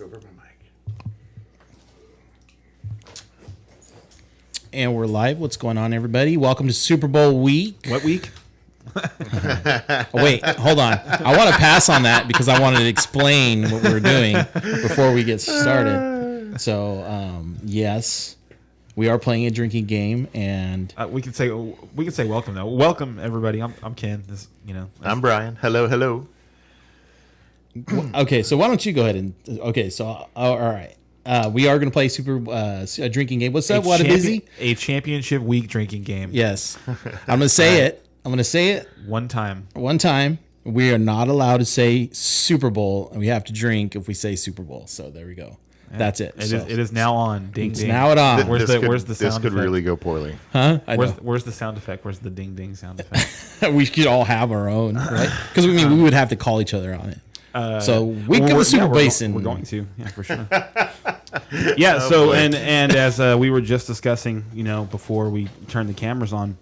over my mic. And we're live. What's going on, everybody? Welcome to Super Bowl week. What week? Oh, wait, hold on. I want to pass on that because I wanted to explain what we're doing before we get started. So, yes, we are playing a drinking game, and We could say welcome though. Welcome everybody. I'm Ken. I'm Brian. Hello. okay. So why don't you go ahead and all right. We are going to play a drinking game. What's that? What a busy a championship week drinking game. Yes, I'm going to say it. I'm going to say it One time. We are not allowed to say Super Bowl, and we have to drink if we say Super Bowl. So there we go. That's it. It is now on. Ding It's ding. now it on. Where's the sound This effect? could really go poorly. Huh? I know. Where's the sound effect? Where's the ding ding sound effect? We could all have our own, right? Because we would have to call each other on it. So we get the Super Basin. We're going to, yeah, for sure. Yeah. So and as we were just discussing, before we turned the cameras on,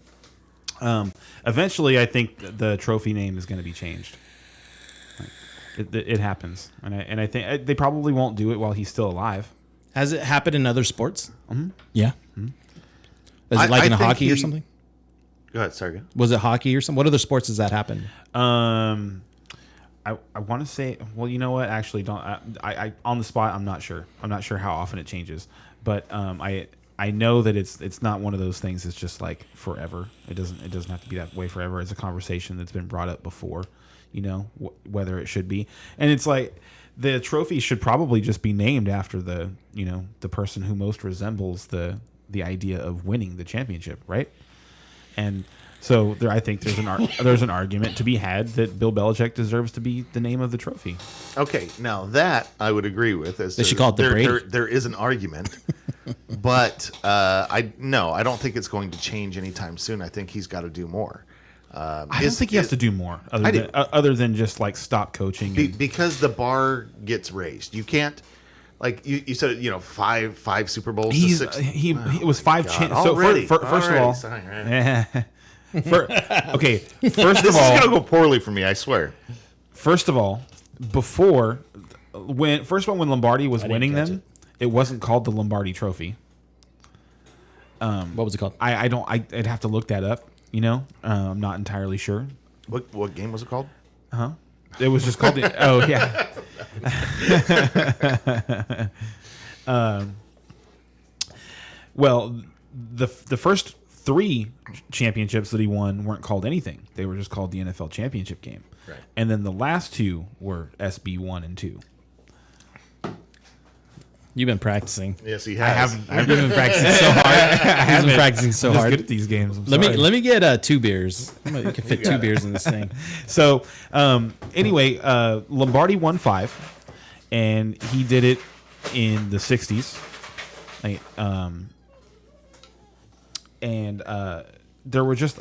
eventually I think the trophy name is going to be changed. It happens, and I think they probably won't do it while he's still alive. Has it happened in other sports? Mm-hmm. Yeah. Mm-hmm. Is it like in hockey or something? Go ahead, sorry. Was it hockey or something? What other sports does that happen? I want to say, well, you know what? Actually, don't. I on the spot, I'm not sure. I'm not sure how often it changes, but I know that it's not one of those things that's just like forever. It doesn't have to be that way forever. It's a conversation that's been brought up before, whether it should be. And it's like the trophy should probably just be named after the person who most resembles the idea of winning the championship, right? And so I think there's an argument to be had that Bill Belichick deserves to be the name of the trophy. Okay, now that I would agree with. They should call it the Brady. There is an argument, but I don't think it's going to change anytime soon. I think he's got to do more. I don't think he has to do more other than just like stop coaching. Because the bar gets raised. You can't, like you said, five Super Bowls. It was five. So first of all, okay. First this of all, is gonna go poorly for me. I swear. First of all, when Lombardi was winning them, it wasn't called the Lombardi Trophy. What was it called? I'd have to look that up. I'm not entirely sure. What game was it called? It was just called. Oh yeah. Well, the first 3 championships that he won weren't called anything. They were just called the NFL Championship Game. Right. And then the last 2 were SB 1 and 2. You've been practicing. Yes, he has. I've been practicing so hard. He's been practicing so I'm just hard. good at these games. Let me get 2 beers. You can fit 2 beers in this thing. So anyway, Lombardi won 5, and he did it in the 60s. And there were just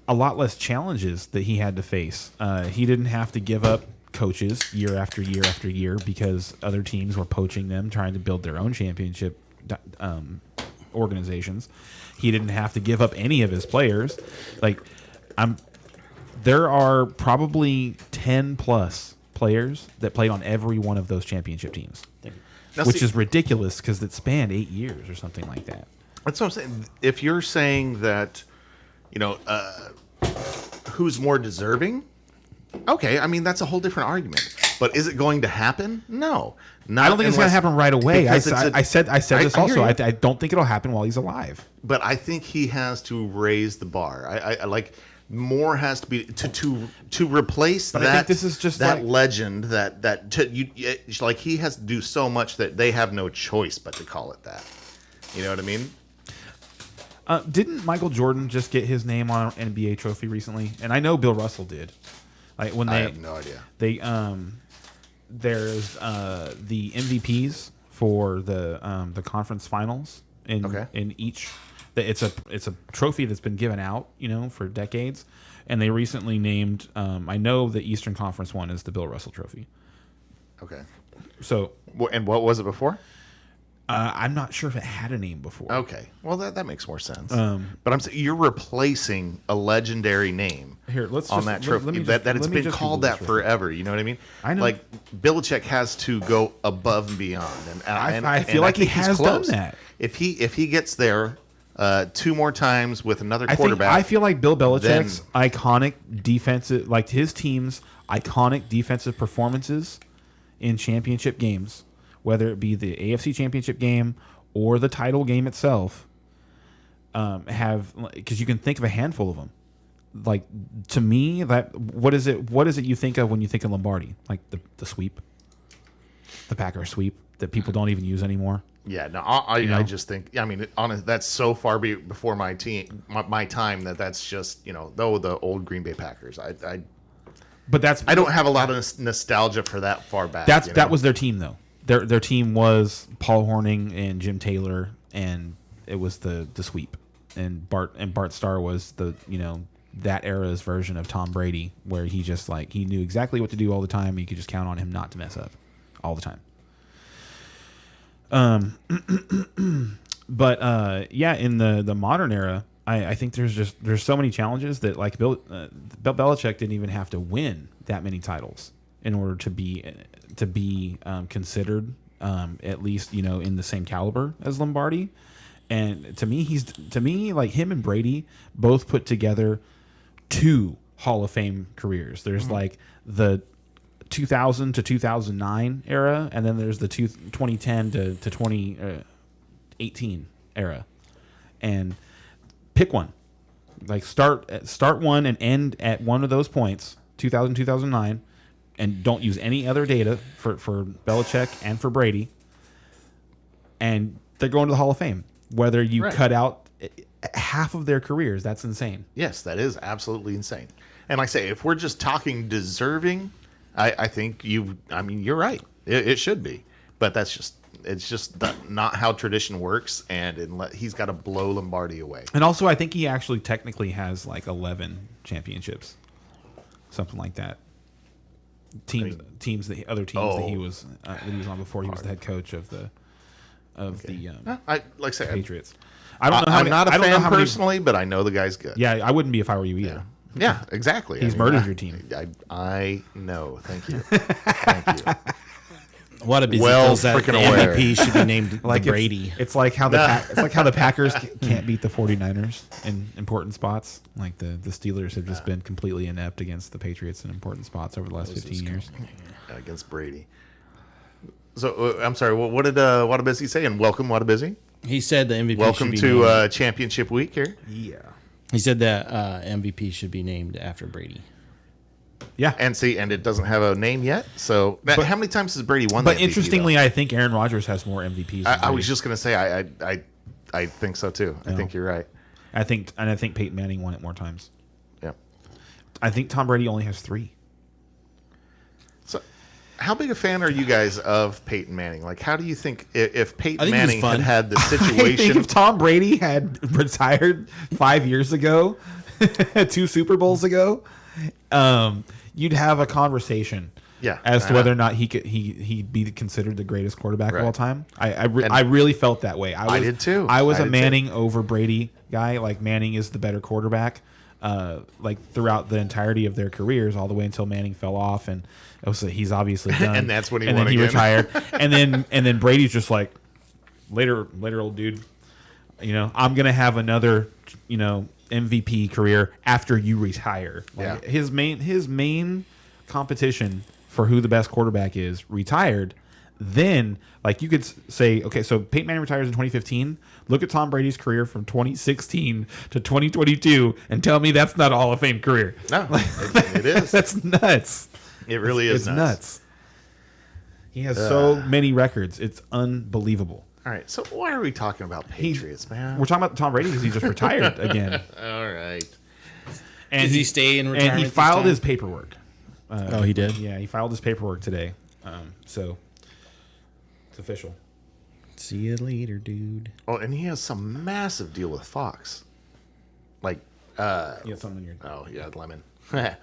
a lot less challenges that he had to face. He didn't have to give up coaches year after year after year because other teams were poaching them, trying to build their own championship organizations. He didn't have to give up any of his players. There are probably 10 plus players that played on every one of those championship teams, which is ridiculous because it spanned 8 years or something like that. That's what I'm saying. If you're saying that, who's more deserving? Okay, I mean that's a whole different argument. But is it going to happen? No, I don't think it's going to happen right away. I said this also. I don't think it'll happen while he's alive. But I think he has to raise the bar. I like more has to be to replace but that. I think this is just that legend like he has to do so much that they have no choice but to call it that. You know what I mean? Didn't Michael Jordan just get his name on an NBA trophy recently? And I know Bill Russell did. I have no idea. There's the MVPs for the conference finals in each. It's a trophy that's been given out, for decades, and they recently named. I know the Eastern Conference one is the Bill Russell Trophy. Okay. So and what was it before? I'm not sure if it had a name before. Okay, well that makes more sense. But I'm saying you're replacing a legendary name Here, let's on just- that let- trophy let me that just- it's let me been just called Google that this real quick. forever. You know what I mean? I know. Like Belichick has to go above and beyond, I feel like he think he's has done close. that. If he gets there 2 more times with another I quarterback, feel like Bill Belichick's then- iconic defensive, like his team's iconic defensive performances in championship games, whether it be the AFC Championship game or the title game itself, have, because you can think of a handful of them. Like, to me, that what is it you think of when you think of Lombardi? Like the sweep, the Packers sweep that people don't even use anymore. Yeah, no, I know? just think, I mean, honest, that's so far before my time that's just, the old Green Bay Packers. But I don't have a lot of nostalgia for that far back. that was their team though. Their team was Paul Hornung and Jim Taylor, and it was the sweep. And Bart Starr was that era's version of Tom Brady, where he just he knew exactly what to do all the time. And you could just count on him not to mess up all the time. But in the modern era, I think there's so many challenges that Bill Belichick didn't even have to win that many titles in order to be considered at least in the same caliber as Lombardi. And to me, him and Brady both put together 2 Hall of Fame careers. There's the 2000 to 2009 era, and then there's the 2010 to 2018 era. And pick one. Start one and end at one of those points, 2000, 2009, and don't use any other data for Belichick and for Brady. And they're going to the Hall of Fame. Whether you cut out half of their careers, that's insane. Yes, that is absolutely insane. And like I say, if we're just talking deserving, I think you're right. It should be. But it's just not how tradition works, and he's got to blow Lombardi away. And also, I think he actually technically has 11 championships, something like that. Other teams that he was on before he was the head coach of the Like I say, Patriots. I don't know how I'm not a I don't know fan how many- personally, but I know the guy's good. Yeah, I wouldn't be if I were you either. Yeah, exactly. He's murdered your team. I know. Thank you. Thank you. What a busy Well feels that the freaking aware. MVP should be named Like Brady. It's like how the Packers can't beat the 49ers in important spots. Like the Steelers have just been completely inept against the Patriots in important spots over the last 15 years. Against Brady. So I'm sorry. What did Wadabizzy say? And welcome, Wadabizzy. He said the MVP Welcome should be to named, Championship Week here. Yeah. he said that MVP should be named after Brady. Yeah. And it doesn't have a name yet. So how many times has Brady won? But the MVP, interestingly, I think Aaron Rodgers has more MVPs. I was just gonna say I think so too. I think you're right. I think Peyton Manning won it more times. Yeah. I think Tom Brady only has 3. So, how big a fan are you guys of Peyton Manning? Like, how do you think if Peyton I think he was Manning fun. had the I think situation? if Tom Brady had retired 5 years ago, 2 Super Bowls ago, you'd have a conversation. Yeah, as to I whether know. or not he'd be considered the greatest quarterback of Right. all time. I really felt that way. I did too. I was I a did Manning over Brady guy. Like Manning is the better quarterback. Throughout the entirety of their careers, all the way until Manning fell off, and he's obviously done. And that's when he and won then he again. retired. and then Brady's just like, later old dude. I'm gonna have another MVP career after you retire. Like, Yeah. his main competition for who the best quarterback is retired. Then, you could say, okay, so Peyton Manning retires in 2015. Look at Tom Brady's career from 2016 to 2022 and tell me that's not a Hall of Fame career. No, it is. That's nuts. It really is It's nuts. He has so many records. It's unbelievable. All right. So why are we talking about Patriots, man? We're talking about Tom Brady because he just retired again. All right. And Does he stay in retirement And he this filed time? his paperwork. Oh, he did? Yeah, he filed his paperwork today. So it's official. See you later, dude. Oh, and he has some massive deal with Fox. Like, You got something in your. oh yeah, lemon. That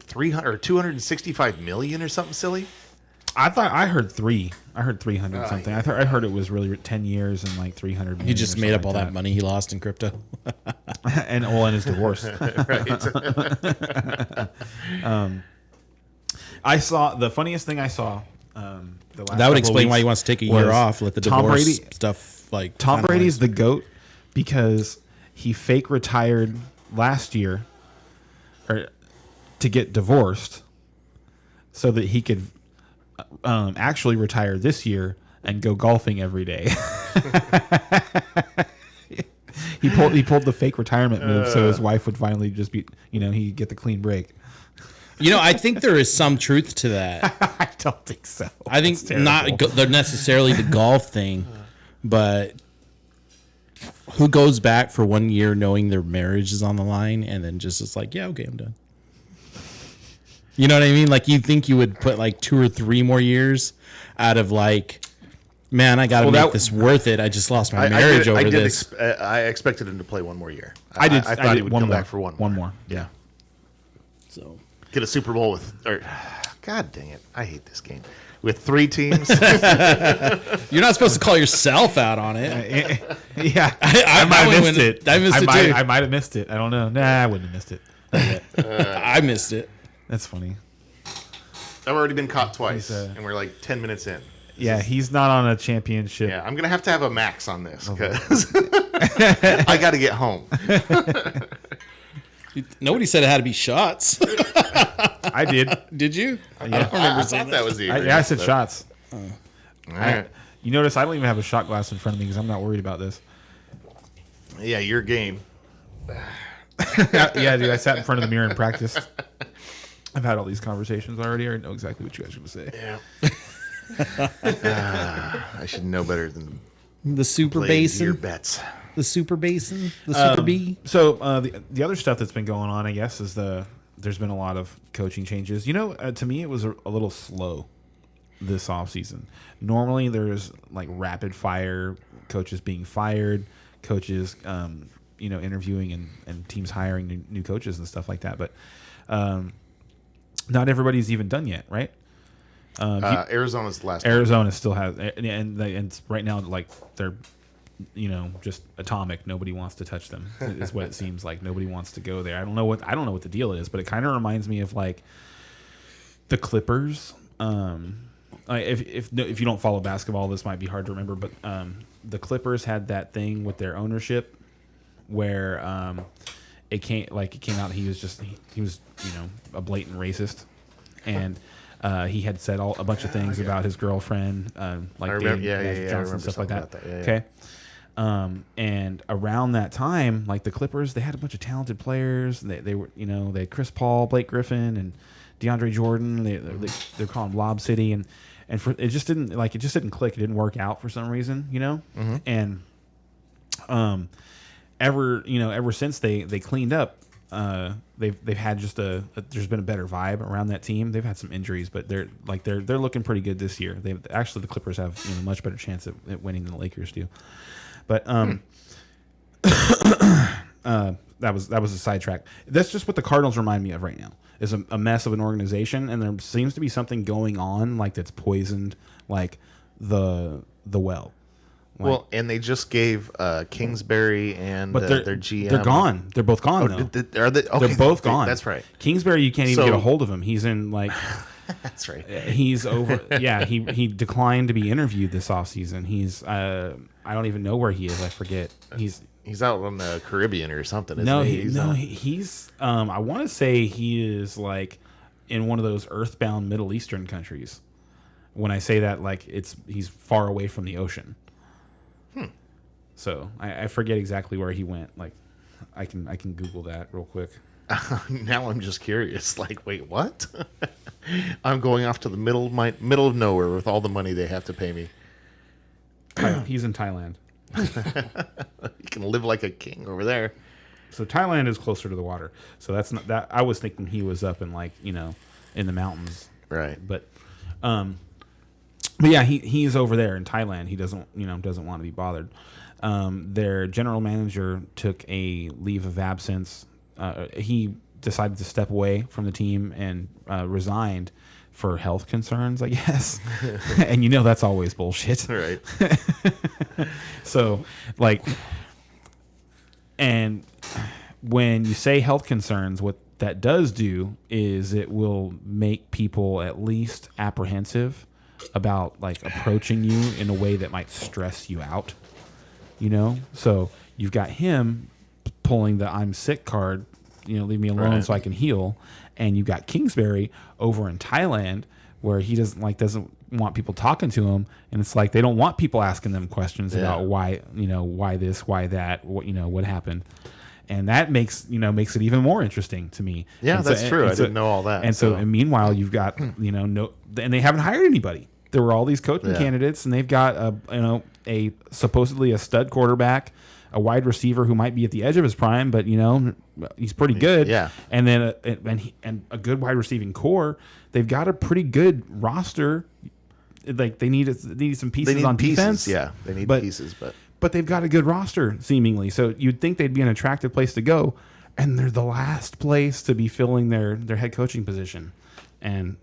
300 or 265 million or something silly. I heard 3. I heard 300 something. I heard it was really 10 years and like 300. He just made up all that money he lost in crypto. and his divorce. I saw the funniest thing I saw. The last That would explain why he wants to take a year was off. Let the Tom divorce Brady- stuff like Tom finalize. Brady's the GOAT because he fake retired last year or to get divorced so that he could actually retire this year and go golfing every day. He pulled the fake retirement move so his wife would finally just be, he'd get the clean break. I think there is some truth to that. I don't think so. I think they're necessarily the golf thing, but who goes back for 1 year knowing their marriage is on the line and then just is like, yeah, okay, I'm done. You know what I mean? Like, you think you would put like 2 or 3 more years out of like, man, I got to make this worth it. I just lost my marriage over this. I expected him to play 1 more year. I thought he would one come more. back for one. One more. Yeah. So Get a Super Bowl God dang it. I hate this game. With 3 teams. you're not supposed to call yourself out on it. Yeah. I might have missed went- it. I missed it too. I might have missed it. I don't know. Nah, I wouldn't have missed it. I missed it. That's funny. I've already been caught twice, He's, and we're like 10 minutes in. Yeah, he's not on a championship. Yeah, I'm going to have a max on this because I got to get home. Nobody said it had to be shots. I did. Did you? I thought that was the agreement. I said shots. All right. You notice I don't even have a shot glass in front of me because I'm not worried about this. Yeah, your game. Yeah, dude, I sat in front of the mirror and practiced. I've had all these conversations already. I know exactly what you guys are going to say. Yeah. I should know better than The super play your basin. bets. The super basin. The super B. So the other stuff that's been going on, I guess, is there's been a lot of coaching changes. To me, it was a little slow this offseason. Normally, there's like rapid fire coaches being fired, coaches, interviewing and teams hiring new coaches and stuff like that. But not everybody's even done yet, right? Arizona's the last one. Arizona still has, and right now, like they're, just atomic. Nobody wants to touch them. Is what it seems like. Nobody wants to go there. I don't know what the deal is, but it kind of reminds me of like the Clippers. If you don't follow basketball, this might be hard to remember, but the Clippers had that thing with their ownership where it came out he was a blatant racist, and he had said a bunch of things about his girlfriend, like remember, Magic I Johnson, remember stuff like something that. about that, yeah, Okay. And around that time, like the Clippers, they had a bunch of talented players. They were, they had Chris Paul, Blake Griffin, and DeAndre Jordan. They're calling Lob City, and it just didn't click. It didn't work out for some reason, And ever since they cleaned up, they've had just there's been a better vibe around that team. They've had some injuries, but they're looking pretty good this year. The Clippers have a much better chance at winning than the Lakers do. But that was a sidetrack. That's just what the Cardinals remind me of right now. Is a mess of an organization, and there seems to be something going on like that's poisoned like the well. Well, and they just gave Kingsbury and their GM. They're gone. They're both gone now. Are they? Okay, They're both gone. That's right. Kingsbury, you can't even get a hold of him. He's in like. That's right. He's over. Yeah, he declined to be interviewed this offseason. He's I don't even know where he is. I forget. He's out on the Caribbean or something. No, isn't he? he's I want to say he is like in one of those earthbound Middle Eastern countries. When I say that, like he's far away from the ocean. So I forget exactly where he went. Like I can Google that real quick. Now I'm just curious. Like, wait, what? I'm going off to the middle of nowhere with all the money they have to pay me. He's in Thailand. You can live like a king over there. So Thailand is closer to the water. So that's not that. I was thinking he was up in like in the mountains. Right. But yeah, he's over there in Thailand. He doesn't want to be bothered. Their general manager took a leave of absence. He decided to step away from the team and resigned for health concerns, I guess. And that's always bullshit. Right. So, like, and when you say health concerns, what that does do is it will make people at least apprehensive about like approaching you in a way that might stress you out. So you've got him pulling the "I'm sick" card, leave me alone Right. so I can heal, and you've got Kingsbury over in Thailand where he doesn't want people talking to him, and it's like they don't want people asking them questions about why this, why that, what happened. And that makes it even more interesting to me. Yeah, And that's true. I didn't know all that. And meanwhile, you've got and they haven't hired anybody. There were all these coaching candidates, and they've got a supposedly a stud quarterback, a wide receiver who might be at the edge of his prime, but he's pretty good. Yeah. And then and a good wide receiving core. They've got a pretty good roster. Like they need some pieces They need on pieces. defense. Yeah, they need but- pieces, but they've got a good roster seemingly. So you'd think they'd be an attractive place to go, and they're the last place to be filling their head coaching position. And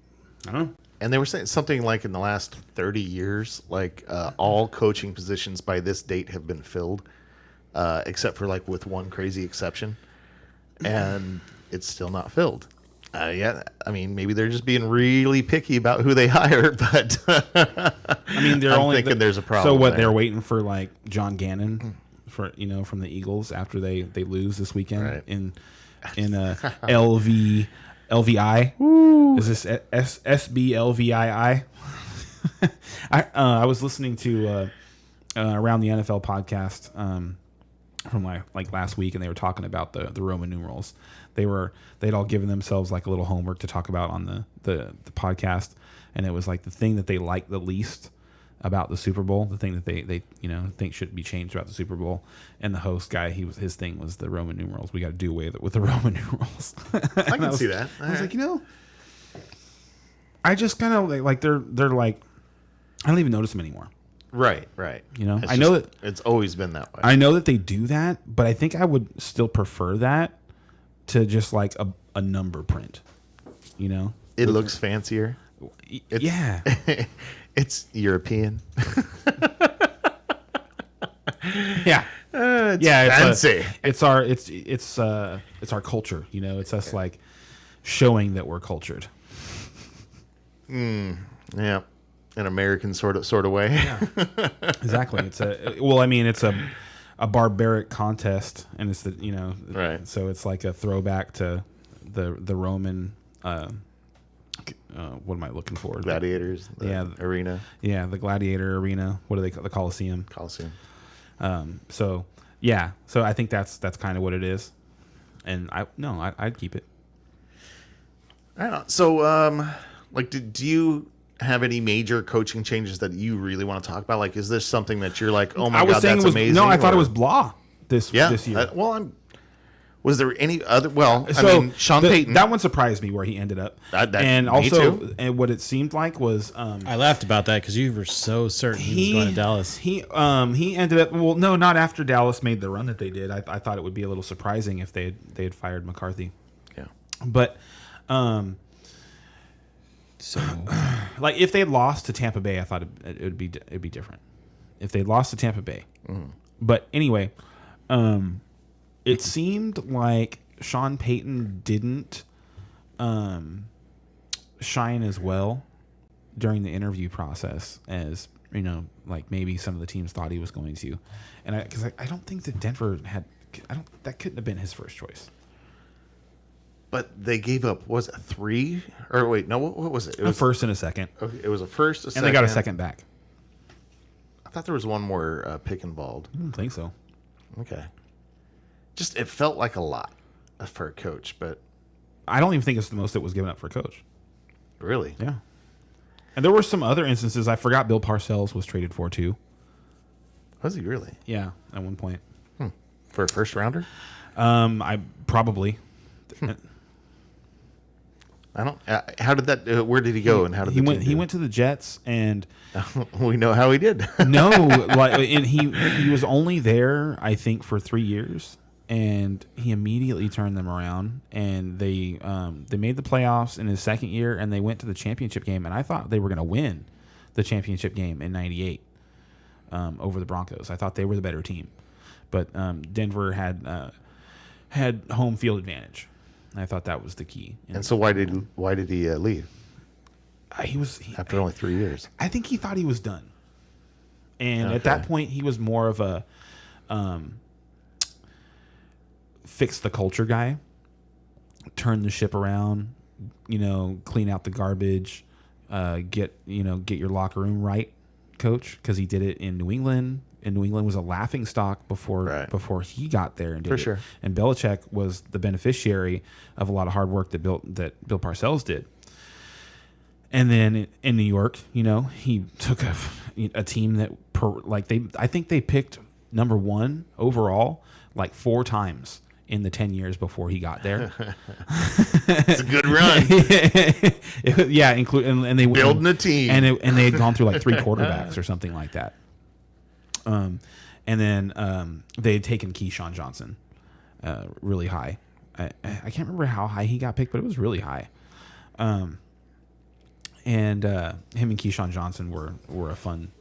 I don't know. And they were saying something like in the last 30 years, like all coaching positions by this date have been filled, except for like with one crazy exception, and it's still not filled. Yeah, I mean, maybe they're just being really picky about who they hire, but I mean, they're I'm only thinking there's a problem So what? there. They're waiting for like John Gannon for from the Eagles after they lose this weekend Right. in LVI. Is this SBLVII? I was listening to Around the NFL podcast from like last week, and they were talking about the Roman numerals. They'd all given themselves like a little homework to talk about on the podcast, and it was like the thing that they liked the least about the Super Bowl, the thing that they think should be changed about the Super Bowl. And the host guy, his thing was the Roman numerals. We got to do away with the Roman numerals. I can see that. I was like, I just kind of like they're like, I don't even notice them anymore. right. It's I know that it's always been that way. I know that they do that, but I think I would still prefer that to just like a number print. It looks fancier. Yeah. It's European. Yeah. It's Yeah, fancy. It's our culture. It's us like showing that we're cultured. Yeah, an American sort of way. Exactly. It's a barbaric contest, and it's Right. So it's like a throwback to the Roman. What am I looking for? Gladiators. The arena. Yeah, the gladiator arena. What do they call the Colosseum? Coliseum. So I think that's kind of what it is, and I'd keep it. I don't know. So, do you have any major coaching changes that you really want to talk about? Like, is this something that you're like, oh my I was god, saying that's it was amazing? no, I thought or- it was blah this year. Was there any other? Well, So I mean, Sean Payton. that one surprised me where he ended up, That- and me also too. and what it seemed like was I laughed about that because you were so certain he was going to Dallas. He ended up no, not after Dallas made the run that they did. I thought it would be a little surprising if they had fired McCarthy, yeah. but So like if they had lost to Tampa Bay, I thought it'd be different. If they lost to Tampa Bay, but anyway, it seemed like Sean Payton didn't shine as well during the interview process as like maybe some of the teams thought he was going to, and because I don't think that Denver had that couldn't have been his first choice. But they gave up. Was it 3? Or wait, no. What was it? It A was first and a second, Okay, it was a first, a and second. they got a second back. I thought there was one more pick and balled. I don't think so. Okay. Just it felt like a lot for a coach, but I don't even think it's the most that was given up for a coach. really, Yeah. And there were some other instances. I forgot Bill Parcells was traded for too. was he really Yeah, at one point. for a first rounder? I probably. I don't. How did that? Where did he go? And how did he the went? team He do? went to the Jets, and We know how he did. no, like, and he was only there, I think, for 3 years. and he immediately turned them around, and they made the playoffs in his second year, and they went to the championship game, and I thought they were going to win the championship game in '98 over the Broncos. I thought they were the better team, but Denver had home field advantage. I thought that was the key. And so why did he leave He after only 3 years? I think he thought he was done, and Okay. at that point, he was more of a fix the culture guy, turn the ship around, clean out the garbage, get your locker room right, coach, because he did it in New England. And New England was a laughing stock before he got there and did For it. sure. And Belichick was the beneficiary of a lot of hard work that Bill Parcells did. And then in New York, he took a team that I think they picked number 1 overall like 4 times in the 10 years before he got there. It's a good run. And they Building a team. and they had gone through like 3 quarterbacks or something like that. And then they had taken Keyshawn Johnson really high. I can't remember how high he got picked, but it was really high. And him and Keyshawn Johnson were a fun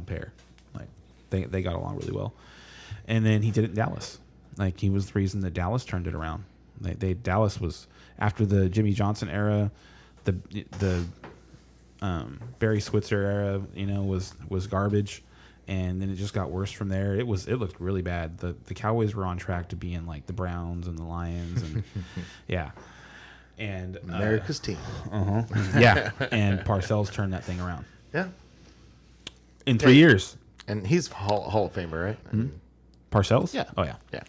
pair. Like they got along really well. And then he did it in Dallas. Like he was the reason that Dallas turned it around. Dallas was after the Jimmy Johnson era, the Barry Switzer era, was garbage. And then it just got worse from there. It looked really bad. The Cowboys were on track to be in like the Browns and the Lions and yeah. And America's team. yeah. And Parcells turned that thing around Yeah. in 3 years. And he's Hall of Famer, right? Parcells? Yeah. Oh yeah. Yeah.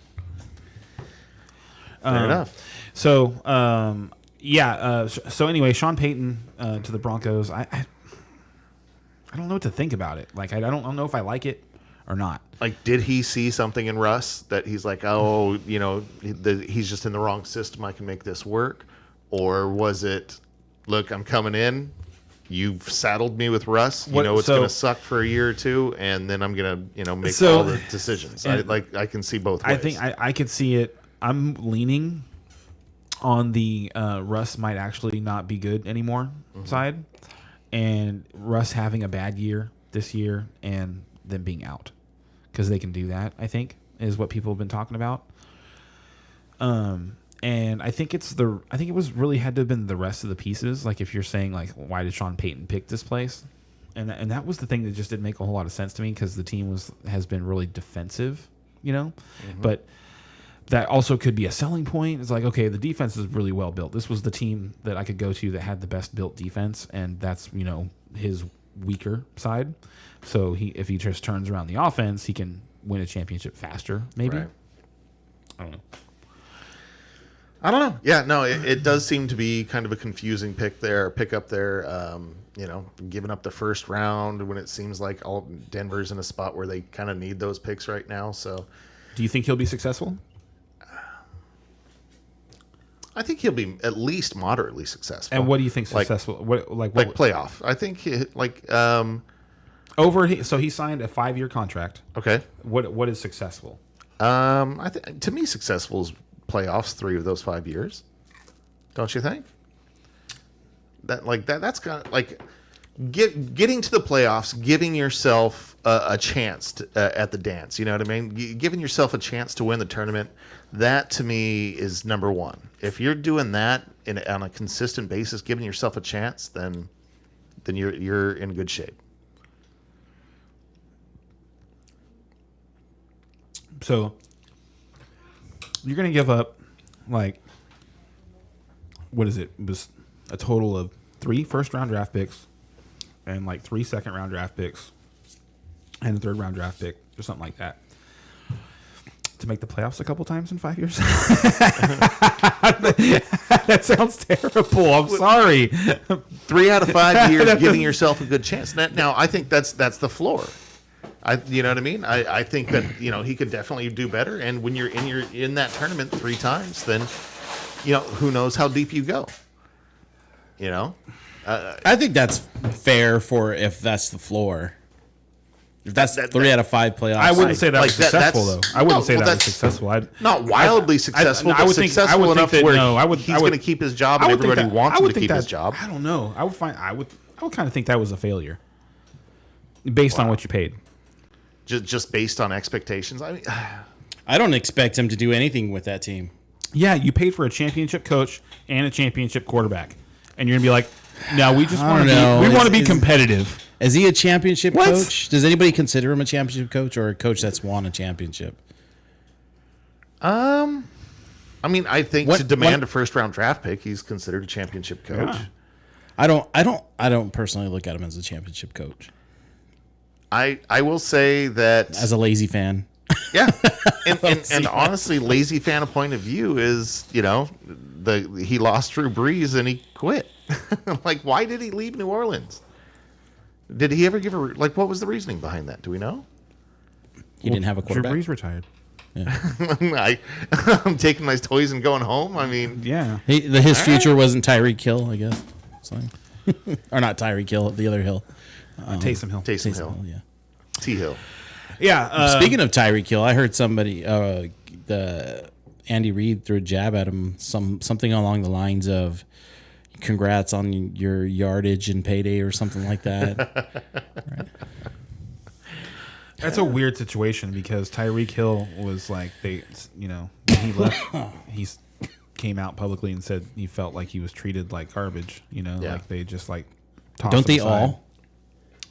Fair enough. So so anyway, Sean Payton to the Broncos. I don't know what to think about it. Like I don't know if I like it or not. Like, did he see something in Russ that he's like, oh, he's just in the wrong system. I can make this work. Or was it, look, I'm coming in. You've saddled me with Russ. It's going to suck for a year or two, and then I'm going to, make all the decisions. I can see both ways. I think I could see it. I'm leaning on the Russ might actually not be good anymore side, and Russ having a bad year this year and them being out because they can do that. I think is what people have been talking about. And I think it was really had to have been the rest of the pieces. Like if you're saying like, why did Sean Payton pick this place? And that was the thing that just didn't make a whole lot of sense to me because the team has been really defensive, but that also could be a selling point. It's like, okay, the defense is really well built. This was the team that I could go to that had the best built defense. And that's, his weaker side. So if he just turns around the offense, he can win a championship faster. Maybe. Right. I don't know. Yeah, no, it does seem to be kind of a confusing pickup there. Giving up the first round when it seems like all Denver's in a spot where they kind of need those picks right now. So, do you think he'll be successful? I think he'll be at least moderately successful. And what do you think successful? Like playoff? I think so he signed a 5-year contract. Okay. What is successful? I think to me successful is playoffs 3 of those 5 years. Don't you think? That's kind of like getting to the playoffs, giving yourself a chance at the dance. You know what I mean? Giving yourself a chance to win the tournament. That to me is number one. If you're doing that on a consistent basis, giving yourself a chance, then you're in good shape. So you're going to give up what is it? It was a total of 3 first-round draft picks and 3 second-round draft picks and a third-round draft pick or something like that to make the playoffs a couple times in 5 years. That sounds terrible. I'm sorry. 3 out of 5 years, giving yourself a good chance. Now, I think that's the floor. You know what I mean? I think that he could definitely do better. And when you're in that tournament 3 times, then who knows how deep you go. I think that's fair for if that's the floor. If that's 3 out of 5 playoffs, I wouldn't say that like was that- successful that's- though. I wouldn't no, say well, that was that's successful. not wildly successful, I but would think- I successful would think enough that- where no, I would- he's I would- going to keep his job and I would think everybody that- wants I him would to think keep that- his job. I don't know. I would kind of think that was a failure based on what you paid. Just based on expectations. I mean, I don't expect him to do anything with that team. Yeah, you paid for a championship coach and a championship quarterback, and you're gonna be like, "No, we just I want to don't know. be. We want to be Is- competitive." Is he a championship What? coach? Does anybody consider him a championship coach or a coach that's won a championship? I mean, I think What- to demand what- a first round draft pick, he's considered a championship coach. Yeah. I don't personally look at him as a championship coach. I will say that As a lazy fan. yeah, and honestly, lazy fan of point of view is he lost Drew Brees and he quit. Like, why did he leave New Orleans? Did he ever give what was the reasoning behind that? Do we know? He didn't have a Drew quarterback. Brees retired. I'm taking my toys and going home. I mean, Yeah, His future wasn't Tyreek Hill, I guess. So, or not Tyreek Hill, the other Hill. Taysom Hill. Taysom Hill, Yeah. T Hill. Yeah. Speaking of Tyreek Hill, I heard somebody, the Andy Reid threw a jab at him, something along the lines of, "Congrats on your yardage and payday" or something like that. That's a weird situation because Tyreek Hill was like when he left, he came out publicly and said he felt like he was treated like garbage. Yeah. Like they just like tossed Don't him they aside. all?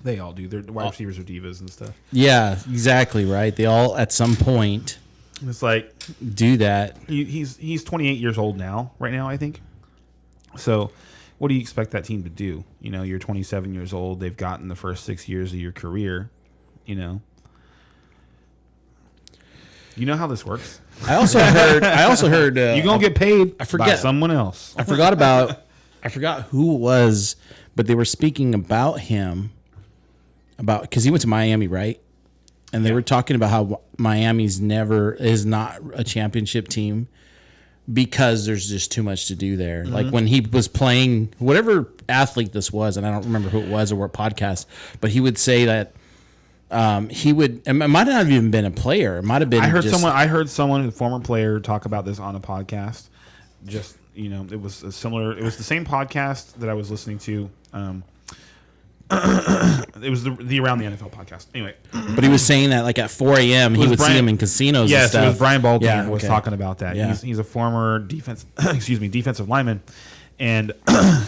They all do. Their wide receivers are divas and stuff. Yeah, exactly right. They all at some point It's like do that. he's 28 years old now, right now, I think. So, what do you expect that team to do? You're 27 years old. They've gotten the first 6 years of your career. You know how this works. I also heard You're gonna get paid by forget. someone else. I forgot who it was, but they were speaking about him because he went to Miami, right? And they were talking about how Miami's is not a championship team because there's just too much to do there. Mm-hmm. Like when he was playing, whatever athlete this was, and I don't remember who it was or what podcast, but he would say that it might not have even been a player. It might have been. I heard someone, a former player, talk about this on a podcast. Just it was a similar. It was the same podcast that I was listening to. It was the Around the NFL podcast. Anyway, But he was saying that like at 4 a.m. he was would see Brian- him in casinos. and yes, stuff. it was Brian Baltimore Yeah, was okay. talking about that. Yeah. He's a former defensive lineman, and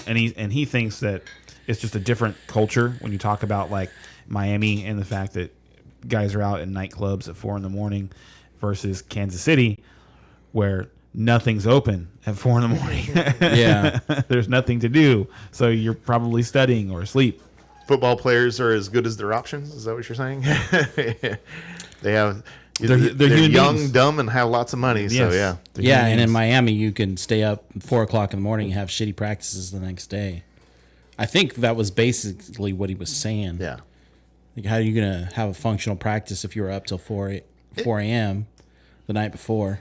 and he thinks that it's just a different culture when you talk about like Miami and the fact that guys are out in nightclubs at 4 a.m. versus Kansas City, where nothing's open at 4 a.m. Yeah. There's nothing to do, so you're probably studying or asleep. Football players are as good as their options. Is that what you're saying? They have. They're They're human young, beings. dumb, and have lots of money. So Yes. yeah. They're Yeah, human and in beings. Miami, you can stay up 4 o'clock in the morning and have shitty practices the next day. I think that was basically what he was saying. Yeah. Like, how are you going to have a functional practice if you were up till 4 a.m. the night before?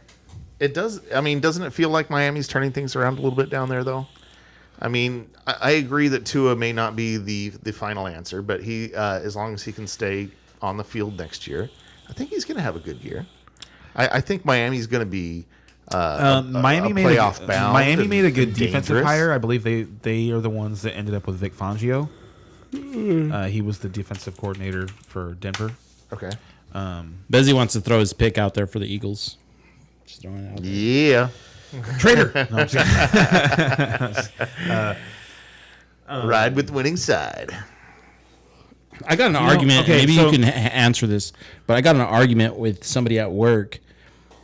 It does. I mean, doesn't it feel like Miami's turning things around a little bit down there, though? I mean, I agree that Tua may not be the final answer, but he, as long as he can stay on the field next year, I think he's going to have a good year. I think Miami's going to be Miami made playoff bound. Miami and made a good defensive dangerous. hire. I believe they are the ones that ended up with Vic Fangio. He was the defensive coordinator for Denver. Okay. Bezzy wants to throw his pick out there for the Eagles. Just throwing it out there. Yeah. Traitor. No, I'm just kidding. Ride with the winning side. I got an argument. okay, Maybe so- you can answer this, but I got an argument with somebody at work,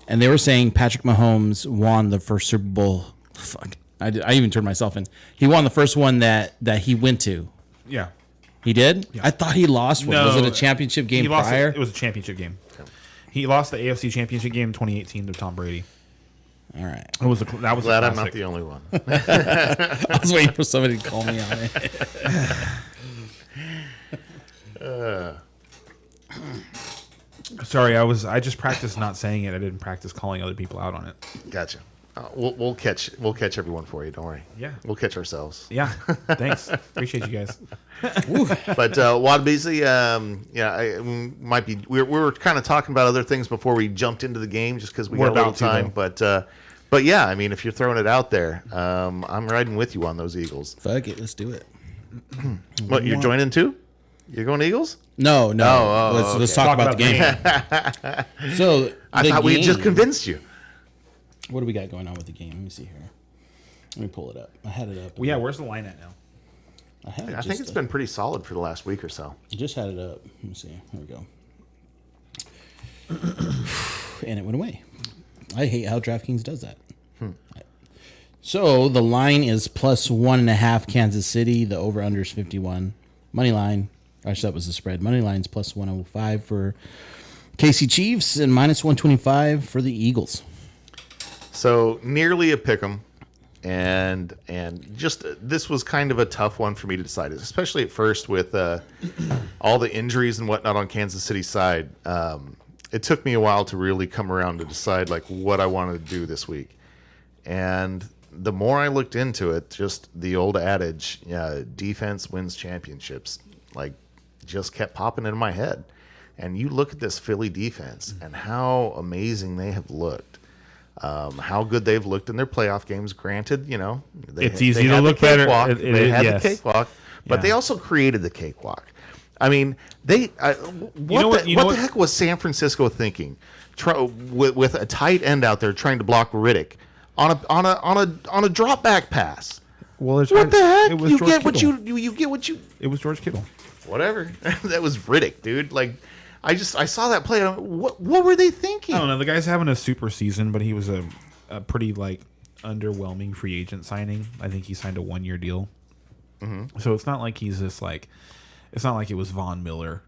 and they were saying Patrick Mahomes won the first Super Bowl. Fuck, I even turned myself in. He won the first one that he went to. Yeah. He did. I thought he lost one. Was it a championship game He lost prior? it was a championship game. He lost the AFC Championship game in 2018 to Tom Brady. All right. That was a classic. Glad I'm not the only one. I was waiting for somebody to call me on it. Sorry, I just practiced not saying it. I didn't practice calling other people out on it. Gotcha. We'll catch everyone for you. Don't worry. Yeah. We'll catch ourselves. Yeah. Thanks. Appreciate you guys. But Wadabisi, might be. We were kind of talking about other things before we jumped into the game, just because we We're got a little about to, time. though. But yeah, I mean, if you're throwing it out there, I'm riding with you on those Eagles. Fuck it, let's do it. What, you're joining too? You're going Eagles? No. Let's talk about the game. So I thought we had just convinced you. What do we got going on with the game? Let me see here. Let me pull it up. I had it up. Well, yeah, where's the line at now? I I think it's been pretty solid for the last week or so. Just had it up. Let me see. Here we go. And it went away. I hate how DraftKings does that. So the line is +1.5 Kansas City. The over/under is 51. Money line. Actually, that was the spread. Money line's +105 for KC Chiefs and -125 for the Eagles. So nearly a pick 'em, and just this was kind of a tough one for me to decide, especially at first with all the injuries and whatnot on Kansas City's side. It took me a while to really come around to decide like what I wanted to do this week, and the more I looked into it, just the old adage, defense wins championships, like just kept popping into my head. And you look at this Philly defense and how amazing they have looked. How good they've looked in their playoff games. Granted, It's easy to look better. They had Yes. the cakewalk, but Yeah. they also created the cakewalk. I mean, what the heck was San Francisco thinking? With a tight end out there trying to block Riddick on a drop back pass. Well, What the heck? It was You George get what Kittle. you get what you. It was George Kittle. Whatever. That was Riddick, dude. Like, I saw that play. What were they thinking? I don't know. The guy's having a super season, but he was a pretty like underwhelming free agent signing. I think he signed a 1-year deal. Mm-hmm. So it's not like he's just like, it's not like it was Von Miller,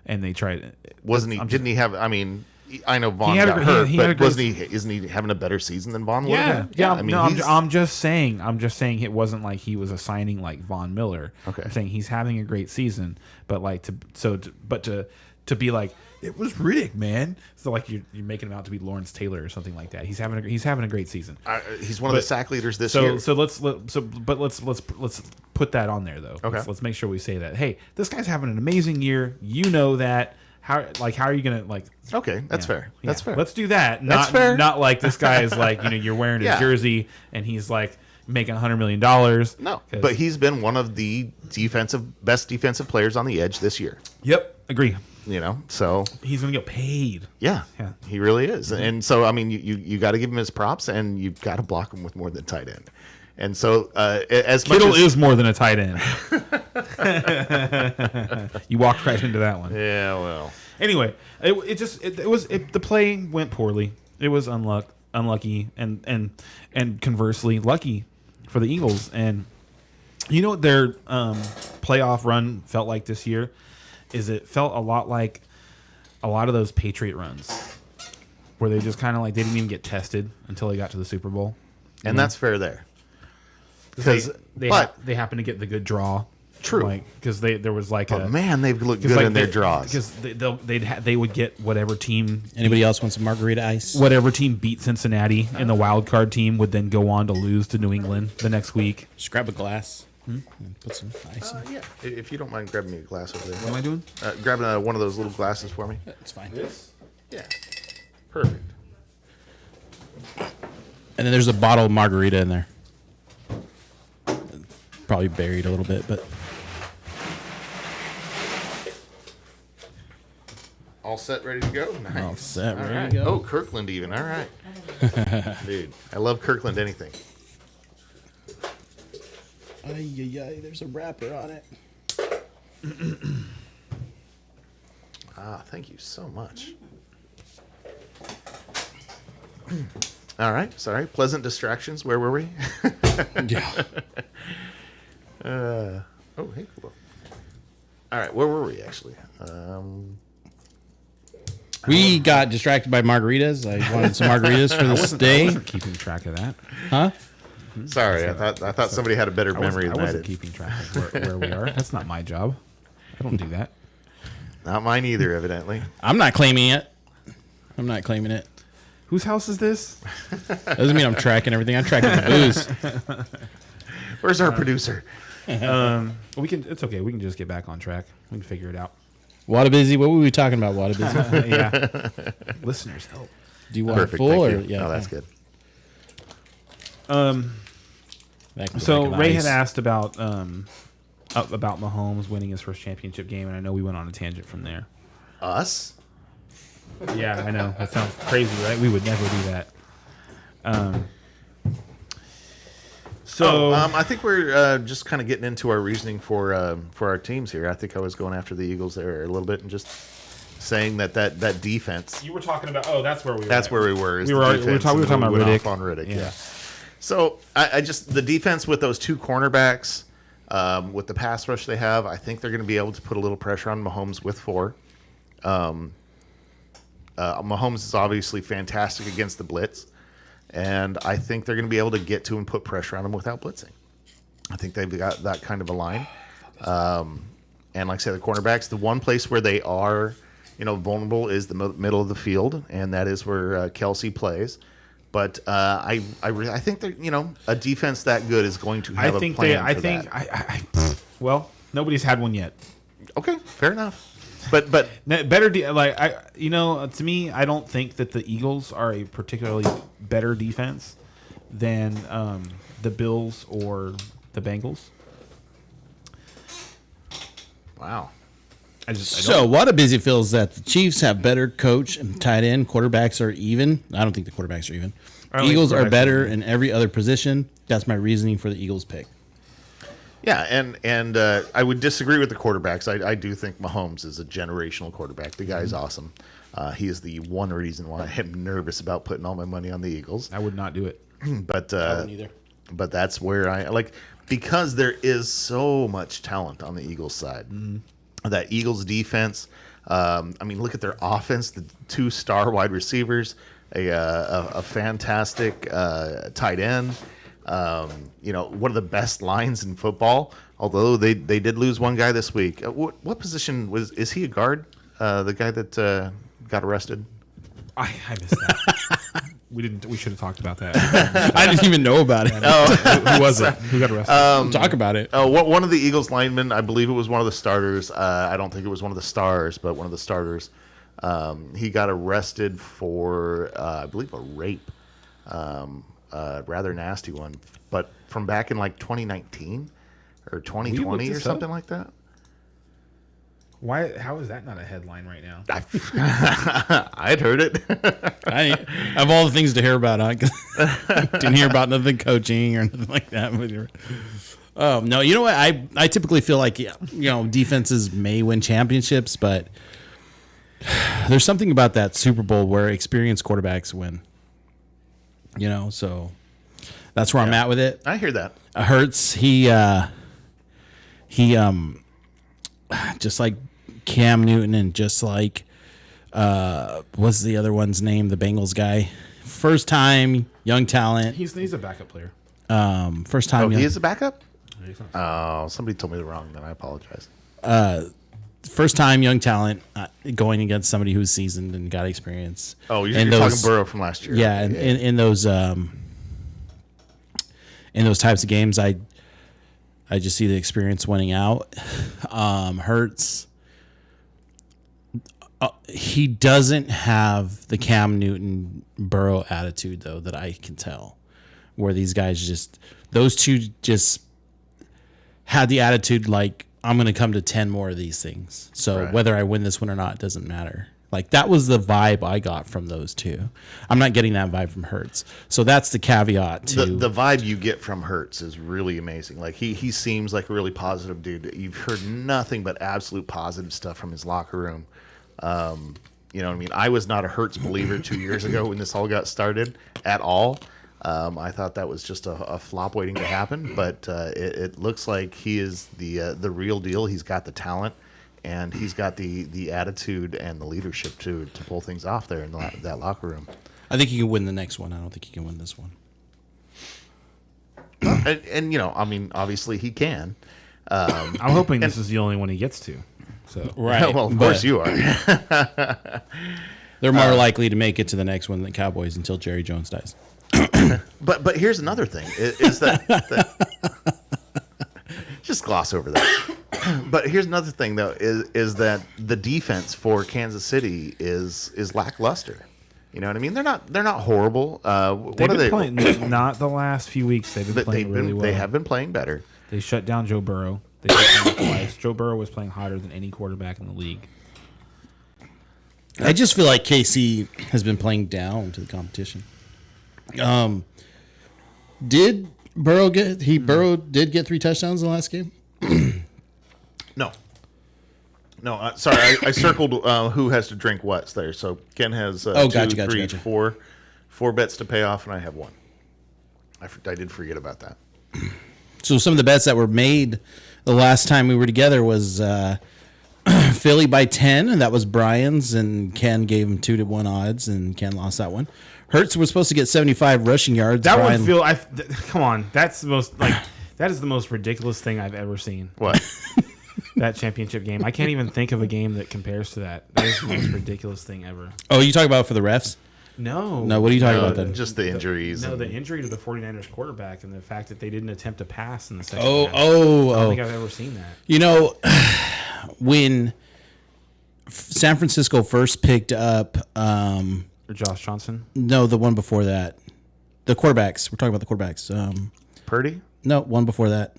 and they tried. Wasn't he? Didn't he have? I mean, I know Vaughn He had a got gr- hurt, he had a but great- wasn't he? Isn't he having a better season than Vaughn? Yeah, was? yeah. I mean, I'm just saying. It wasn't like he was a signing like Von Miller. Okay. I'm saying he's having a great season, but like to be like it was Riddick, man. So like you're making him out to be Lawrence Taylor or something like that. He's having a great season. he's one of the sack leaders this year. So let's put that on there though. Okay. Let's make sure we say that. Hey, this guy's having an amazing year. You know that. How are you gonna like? Okay, that's Yeah. fair. That's Yeah. fair. Let's do that. That's Not, fair. Not like this guy is like you're wearing his Yeah. jersey and he's like making $100 million. No, but he's been one of the best defensive players on the edge this year. Yep, agree. So He's gonna get paid. yeah, Yeah. he really is. And so I mean, you got to give him his props, and you've got to block him with more than tight end. And so as much Kittle as, is more than a tight end. You walked right into that one. yeah, well, Anyway, the play went poorly. It was unlucky, and conversely lucky for the Eagles. And you know what their playoff run felt like this year? It felt a lot like a lot of those Patriot runs, where they just kind of like they didn't even get tested until they got to the Super Bowl. and that's fair there. Because Because, they happened to get the good draw. True. Because there was like but a man, they've looked good like in their draws. because they would get whatever team Anybody else want some margarita ice? whatever team beat Cincinnati in the wild card team would then go on to lose to New England the next week. Just grab a glass. And put some ice in. Yeah, if you don't mind grabbing me a glass over there. What am I doing? Grabbing one of those little glasses for me. It's fine. Yeah, perfect. And then there's a bottle of margarita in there. Probably buried a little bit, but All set, ready to go. Nice. all set, All ready right. to go. Oh, Kirkland even. All right, dude, I love Kirkland anything. Ay, there's a wrapper on it. Thank you so much. All right, sorry. Pleasant distractions. Where were we? Yeah. Oh, hey, cool. All right, where were we actually? We got distracted by margaritas. I wanted some margaritas for this I day. wasn't keeping track of that. Huh? Sorry, I thought somebody had a better memory I than I wasn't did. keeping track of where we are. That's not my job. I don't do that. Not mine either, evidently. I'm not claiming it. I'm not claiming it. Whose house is this? Doesn't mean I'm tracking everything. I'm tracking the booze. Where's our producer? We can. It's okay. We can just get back on track. We can figure it out. Wada busy. What were we talking about? Wada busy. Yeah. Listeners help. Do you want Perfect. full Thank or you. No, that's good. That can So break an Ray ice. had asked about Mahomes winning his first championship game, and I know we went on a tangent from there. Us? Yeah, I know that sounds crazy, right? We would never do that. I think we're just kind of getting into our reasoning for our teams here. I think I was going after the Eagles there a little bit and just saying that defense. you were talking about. Oh, that's where we were. That's where we were. We were talking about went Riddick. off on Riddick. Yeah. Yeah. So I just the defense with those two cornerbacks, with the pass rush they have, I think they're going to be able to put a little pressure on Mahomes with 4. Mahomes is obviously fantastic against the blitz, and I think they're going to be able to get to and put pressure on him without blitzing. I think they've got that kind of a line. And like I said, the cornerbacks, the one place where they are, vulnerable is the middle of the field, and that is where Kelsey plays. But I think that a defense that good is going to have a plan for that. Well, nobody's had one yet. Okay, fair enough. But Better, to me, I don't think that the Eagles are a particularly better defense than the Bills or the Bengals. wow. So Wada busy feels that the Chiefs have better coach and tight end. Quarterbacks are even. I don't think the quarterbacks are even. I don't think Eagles are quarterbacks better are in every other position. That's my reasoning for the Eagles pick. Yeah, and I would disagree with the quarterbacks. I do think Mahomes is a generational quarterback. The guy's awesome. He is the one reason why I'm nervous about putting all my money on the Eagles. I would not do it. But wouldn't either. but that's where I like, because there is so much talent on the Eagles side. That Eagles defense. Look at their offense. The 2 star wide receivers, a fantastic tight end. One of the best lines in football. Although they did lose one guy this week. What position is he a guard? The guy that got arrested. I missed that. We should have talked about that. I didn't even know about it. Who was it? Who got arrested? Talk about it. One of the Eagles linemen, I believe it was one of the starters. I don't think it was one of the stars, but one of the starters. He got arrested for, I believe, a rape. Rather nasty one, but from back in like 2019 or 2020 or this something up? like that. Why? How is that not a headline right now? I'd heard it. I have all the things to hear about. Didn't hear about nothing coaching or nothing like that. No, you know what? I typically feel like defenses may win championships, but there's something about that Super Bowl where experienced quarterbacks win. So that's where I'm at with it. I hear that. Hurts, he just like Cam Newton and just like what's the other one's name? The Bengals guy. First time, young talent. He's a backup player. First time. Oh, young, he is a backup? Oh, somebody told me the wrong, then I apologize. First time, young talent going against somebody who's seasoned and got experience. Oh, you're And talking Burrow from last year. Yeah, in those types of games, I just see the experience winning out. Hurts. He doesn't have the Cam Newton Burrow attitude though that I can tell, where these guys those two just had the attitude like, I'm going to come to 10 more of these things. So Right. whether I win this one or not doesn't matter. Like that was the vibe I got from those two. I'm not getting that vibe from Hurts. So that's the caveat to The vibe you get from Hurts is really amazing. Like he seems like a really positive dude. You've heard nothing but absolute positive stuff from his locker room. I was not a Hurts believer 2 years ago when this all got started at all. I thought that was just a flop waiting to happen, but it looks like he is the real deal. He's got the talent, and he's got the attitude and the leadership to pull things off there in that locker room. I think he can win the next one. I don't think he can win this one. And obviously he can. I'm hoping this is the only one he gets to. So Right. Well, of course you are. They're more likely to make it to the next one than Cowboys until Jerry Jones dies. But here's another thing is that just gloss over that. But here's another thing though is that the defense for Kansas City is lackluster. You know what I mean? They're not horrible. What They've are been they? playing, not the last few weeks. They've been playing really well. They have been playing better. They shut down Joe Burrow. They shut him twice. Joe Burrow was playing hotter than any quarterback in the league. I just feel like KC has been playing down to the competition. Did Burrow Burrow did get 3 touchdowns in the last game? No, sorry. I circled who has to drink what's there. So Ken has gotcha. 4 bets to pay off, and I have 1. I did forget about that. So some of the bets that were made the last time we were together was Philly by 10, and that was Brian's, and Ken gave him 2-1 odds, and Ken lost that one. Hurts was supposed to get 75 rushing yards. That Brian, one come on. That's the most that is the most ridiculous thing I've ever seen. What? That championship game. I can't even think of a game that compares to that. That is the most ridiculous thing ever. Oh, you talking about for the refs? No. No, what are you talking about then? Just the injuries. No, the injury to the 49ers quarterback and the fact that they didn't attempt to pass in the second half. I don't think I've ever seen that. You know, when San Francisco first picked up, Or Josh Johnson. no, the one before that, the quarterbacks. We're talking about the quarterbacks. Purdy, No, one before that,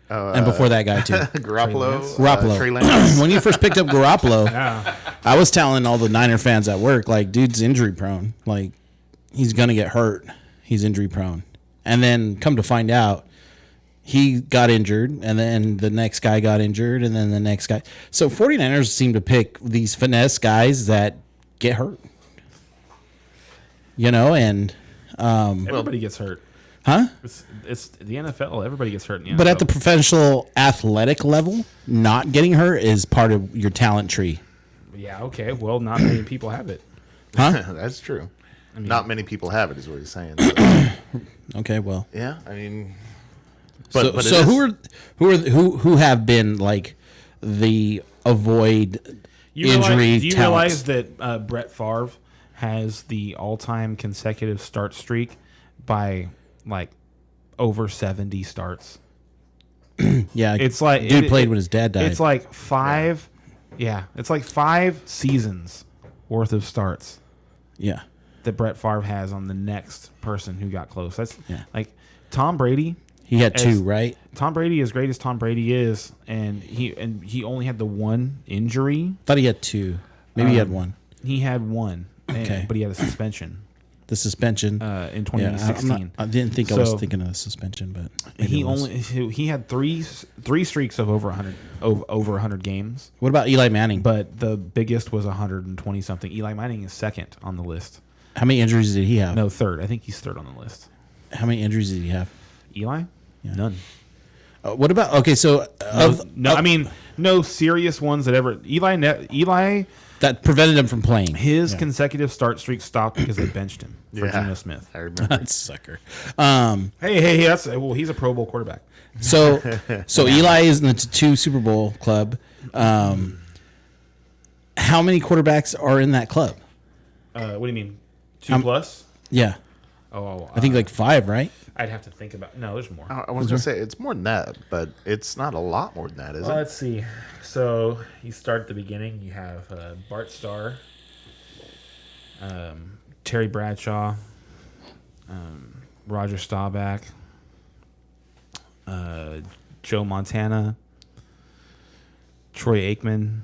and before that guy too. Garoppolo, Trey Garoppolo. Lance. When you first picked up Garoppolo, Yeah. I was telling all the Niner fans at work, like, dude's injury prone. Like, he's gonna get hurt. He's injury prone. And then come to find out, he got injured, and then the next guy got injured, and then the next guy. So 49ers seem to pick these finesse guys that get hurt. You know, and Everybody gets hurt. huh? It's the NFL. Everybody gets hurt in the NFL. But at the professional athletic level, not getting hurt is part of your talent tree. Yeah, okay. Well, not many people have it. Huh? That's true. Not many people have it, is what he's saying. Okay, well. Yeah, I mean, So who have been like the avoid injury Do you talents? realize that Brett Favre has the all-time consecutive start streak by like over 70 starts? Yeah, It's like dude played when his dad died. It's like 5. Yeah, it's like 5 seasons worth of starts yeah, that Brett Favre has on the next person who got close. That's Yeah. like Tom Brady. he had as- 2, right? Tom Brady, as great as Tom Brady is, and he only had the one injury. Thought he had 2. Maybe he had 1. He had one, Okay. but he had a suspension The suspension. in Yeah, 2016. I didn't think I was So- thinking of the suspension, but maybe He it was. he had three streaks of over 100 games, What about Eli Manning? but the biggest was 120 something. Eli Manning is second on the list. How many injuries did he have? No, third. I think he's third on the list. How many injuries did he have? Eli, none. What about So I mean, no serious ones that ever. Eli, that prevented him from playing. his consecutive start streak stopped because they benched him for Yeah. Geno Smith. I remember. That sucker. Hey, he's a Pro Bowl quarterback. So Eli is in the 2 Super Bowl club. How many quarterbacks are in that club? What do you mean? 2 plus? Yeah, Oh, I think like 5, right? I'd have to think about. No, there's more. I was going to say it's more than that, but it's not a lot more than that, is it? Let's see. So you start at the beginning. You have Bart Starr, Terry Bradshaw, Roger Staubach, Joe Montana, Troy Aikman,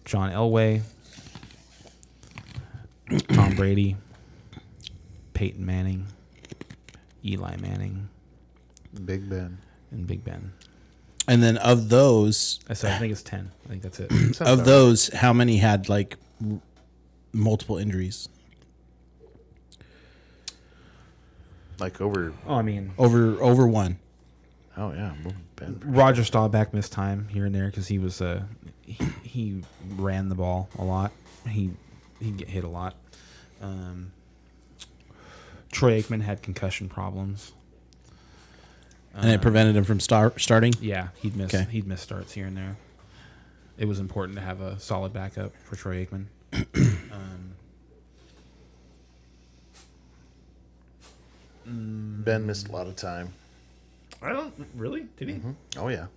John Elway, Tom Brady, Peyton Manning, Eli Manning, Big Ben. and Big Ben. And then of those, I think it's 10. I think that's it. of those, how many had like multiple injuries? Like over. Oh, I mean, Over 1. Oh yeah, Ben. Roger Staubach missed time here and there because he was he ran the ball a lot. He'd get hit a lot. Troy Aikman had concussion problems. And it prevented him from starting? Yeah, he'd miss Okay. he'd miss starts here and there. it was important to have a solid backup for Troy Aikman. Ben missed a lot of time. I don't really. Did he? Oh yeah.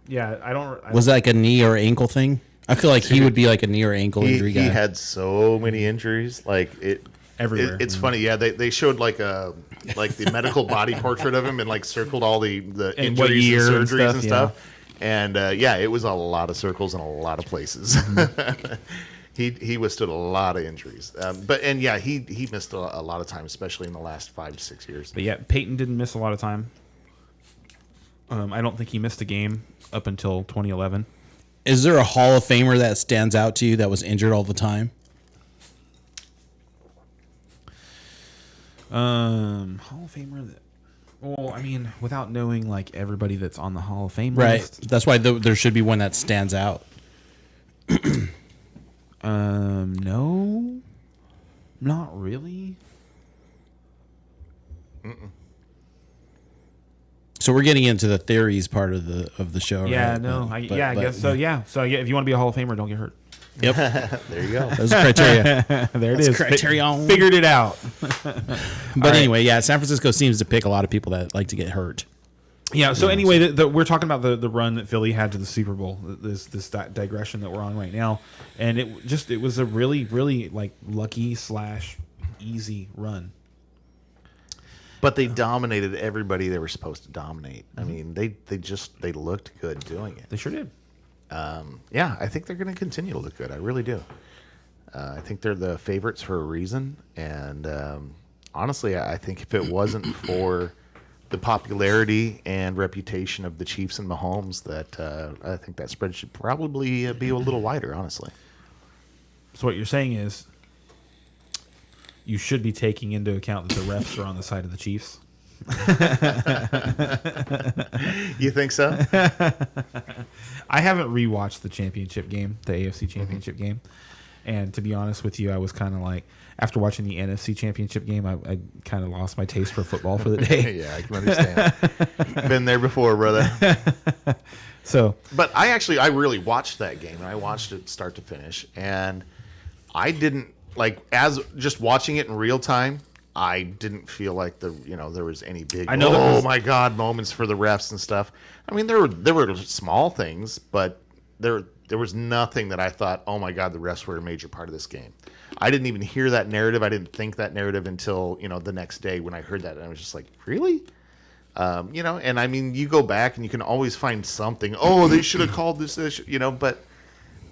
Yeah, I don't. Was that like a knee or ankle thing? I feel like he would be like a knee or ankle injury He guy. had so many injuries. Like it Everywhere. It's funny. Yeah, they showed like the medical body portrait of him and like circled all the And what injuries year and and surgeries and stuff, stuff. And yeah, it was a lot of circles in a lot of places. He withstood a lot of injuries. He missed a lot of time, especially in the last 5 to 6 years. But yeah, Peyton didn't miss a lot of time. I don't think he missed a game up until 2011. Is there a Hall of Famer that stands out to you that was injured all the time? Hall of Famer. Well, I mean, without knowing like everybody that's on the Hall of Fame Right. list. That's why there should be one that stands out. No, not really. So we're getting into the theories part of the show. Yeah, right? no, But- I guess so. Yeah, so yeah, if you want to be a Hall of Famer, don't get hurt. Yep. There you go. Those are criteria. There it is. criterion. Figured it out. But anyway, yeah, San Francisco seems to pick a lot of people that like to get hurt. Yeah. So anyway, we're talking about the run that Philly had to the Super Bowl. This digression that we're on right now, and it was a really really like lucky / easy run. But they dominated everybody they were supposed to dominate. I mean, they looked good doing it. They sure did. Yeah, I think they're going to continue to look good. I really do. I think they're the favorites for a reason. And honestly, I think if it wasn't for the popularity and reputation of the Chiefs and Mahomes, that I think that spread should probably be a little wider, honestly. So what you're saying is, you should be taking into account that the refs are on the side of the Chiefs. You think so? I haven't rewatched the championship game, the AFC championship game. And to be honest with you, I was kind of like, after watching the NFC championship game, I kind of lost my taste for football for the day. Yeah, I can understand. Been there before, brother. So, But I really watched that game, and I watched it start to finish, and I didn't as just watching it in real time. I didn't feel like there was any big my god moments for the refs and stuff. I mean, there were small things, but there was nothing that I thought, oh my god, the refs were a major part of this game. I didn't even hear that narrative. I didn't think that narrative until the next day when I heard that, and I was just like, really? And I mean, you go back and you can always find something. Oh, they should have called this, but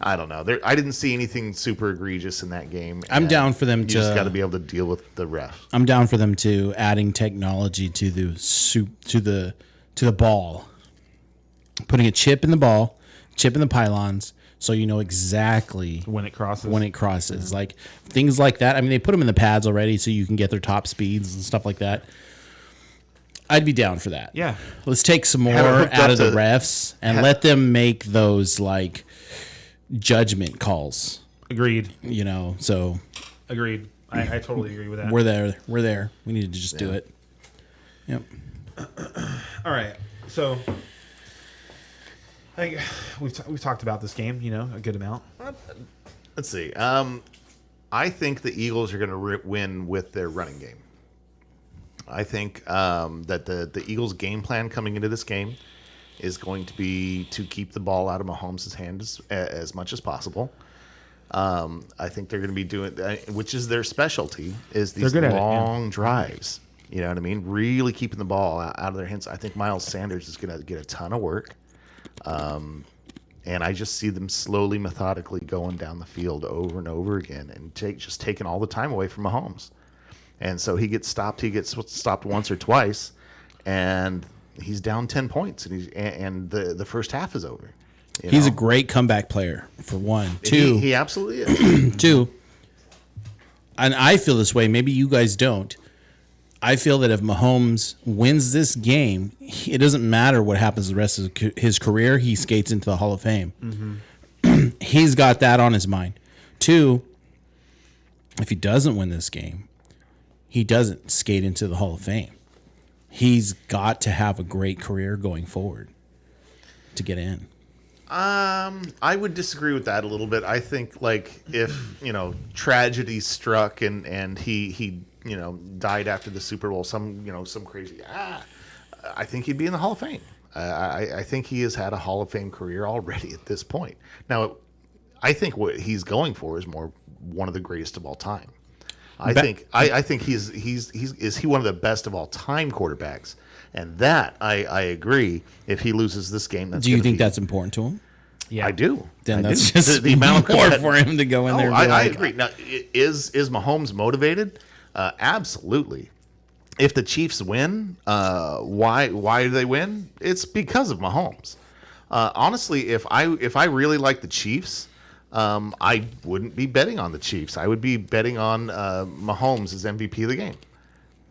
I don't know. I didn't see anything super egregious in that game. I'm down for them You just got to be able to deal with the ref. I'm down for them to adding technology to the ball, putting a chip in the ball, chip in the pylons, so you know exactly when it crosses. like things like that. I mean, they put them in the pads already, so you can get their top speeds and stuff like that. I'd be down for that. Yeah. Let's take some more Have it hooked out up of the to- refs and let them make those judgment calls. Agreed. So Agreed. I totally agree with that. we're there. We need to just do it. Yep. All right. So, I think we've talked about this game, a good amount. Let's see. I think the Eagles are going to win with their running game. I think that the Eagles' game plan coming into this game is going to be to keep the ball out of Mahomes' hands as much as possible. I think they're going to be doing, which is their specialty, is these They're good at it, long drives. You know what I mean? Really keeping the ball out of their hands. I think Miles Sanders is going to get a ton of work. And I just see them slowly, methodically going down the field over and over again and just taking all the time away from Mahomes. And so he gets stopped. He gets stopped once or twice, and he's down 10 points, and the first half is over. He's a great comeback player, for one. Two, He absolutely is. two, and I feel this way. Maybe you guys don't. I feel that if Mahomes wins this game, it doesn't matter what happens the rest of his career. He skates into the Hall of Fame. Mm-hmm. He's got that on his mind. Two, if he doesn't win this game, he doesn't skate into the Hall of Fame. He's got to have a great career going forward to get in. I would disagree with that a little bit. I think like if tragedy struck and he died after the Super Bowl, some crazy I think he'd be in the Hall of Fame. I think he has had a Hall of Fame career already at this point. Now, I think what he's going for is more one of the greatest of all time. I think is he one of the best of all time quarterbacks, and that I agree. If he loses this game, Do you think that's important to him? Yeah, I do. Then I that's do. just the amount more that, for him to go in there. And I be agree. Now, is Mahomes motivated? Absolutely. If the Chiefs win, why do they win? It's because of Mahomes. Honestly, if I really like the Chiefs, I wouldn't be betting on the Chiefs. I would be betting on Mahomes as MVP of the game.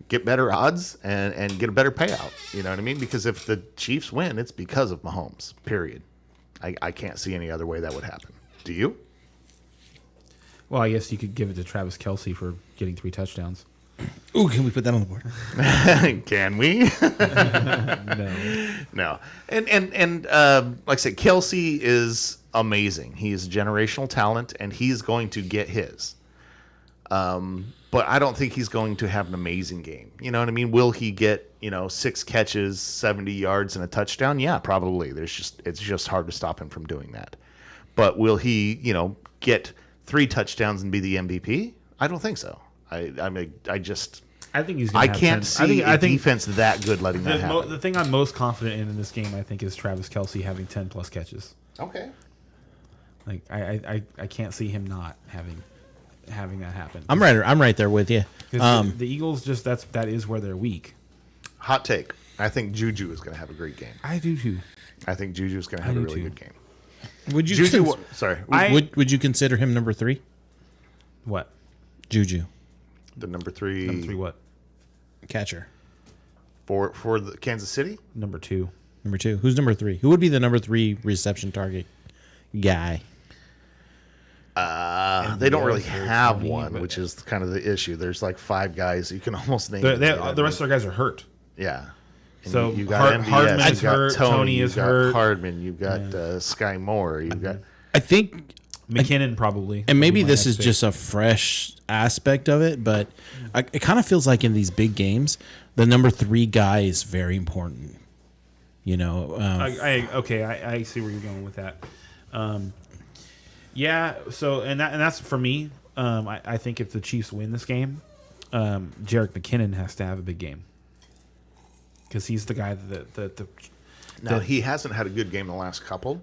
Get better odds and get a better payout. You know what I mean? Because if the Chiefs win, it's because of Mahomes. Period. I can't see any other way that would happen. Do you? Well, I guess you could give it to Travis Kelce for getting 3 touchdowns. Ooh, can we put that on the board? Can we? No. No. And like I said, Kelsey is amazing. He is a generational talent, and he's going to get his. But I don't think he's going to have an amazing game. You know what I mean? Will he get 6 catches, 70 yards, and a touchdown? Yeah, probably. It's just hard to stop him from doing that. But will he get 3 touchdowns and be the MVP? I don't think so. I think he's. I Gonna have can't 10. see I think defense that good letting that happen. the thing I'm most confident in this game, I think, is Travis Kelce having 10 plus catches. Okay. Like I can't see him not having that happen. I'm right there with you. The Eagles that is where they're weak. Hot take. I think Juju is going to have a great game. I do too. I think Juju is going to have a really good game. Would you Juju, sorry, would you consider him number 3? What? Juju, the number 3 Number 3 what? catcher. for the Kansas City. Number 2. Number 2. Who's number 3? Who would be the number 3 reception target guy? They don't really MVS or have Tony, one, but- which is kind of the issue. There's like 5 guys you can almost name. The rest of their guys are hurt. Yeah. And So you got MVS, Hardman's you got hurt, Tony, Tony you is got hurt. Hardman, you've got Sky Moore, you've got. I think, McKinnon probably. and maybe Would be my this next is pick. just a fresh aspect of it, but it kind of feels like in these big games, the number 3 guy is very important. I see where you're going with that. Yeah. So that's for me. I think if the Chiefs win this game, Jerick McKinnon has to have a big game because he's the guy that Now, he hasn't had a good game the last couple,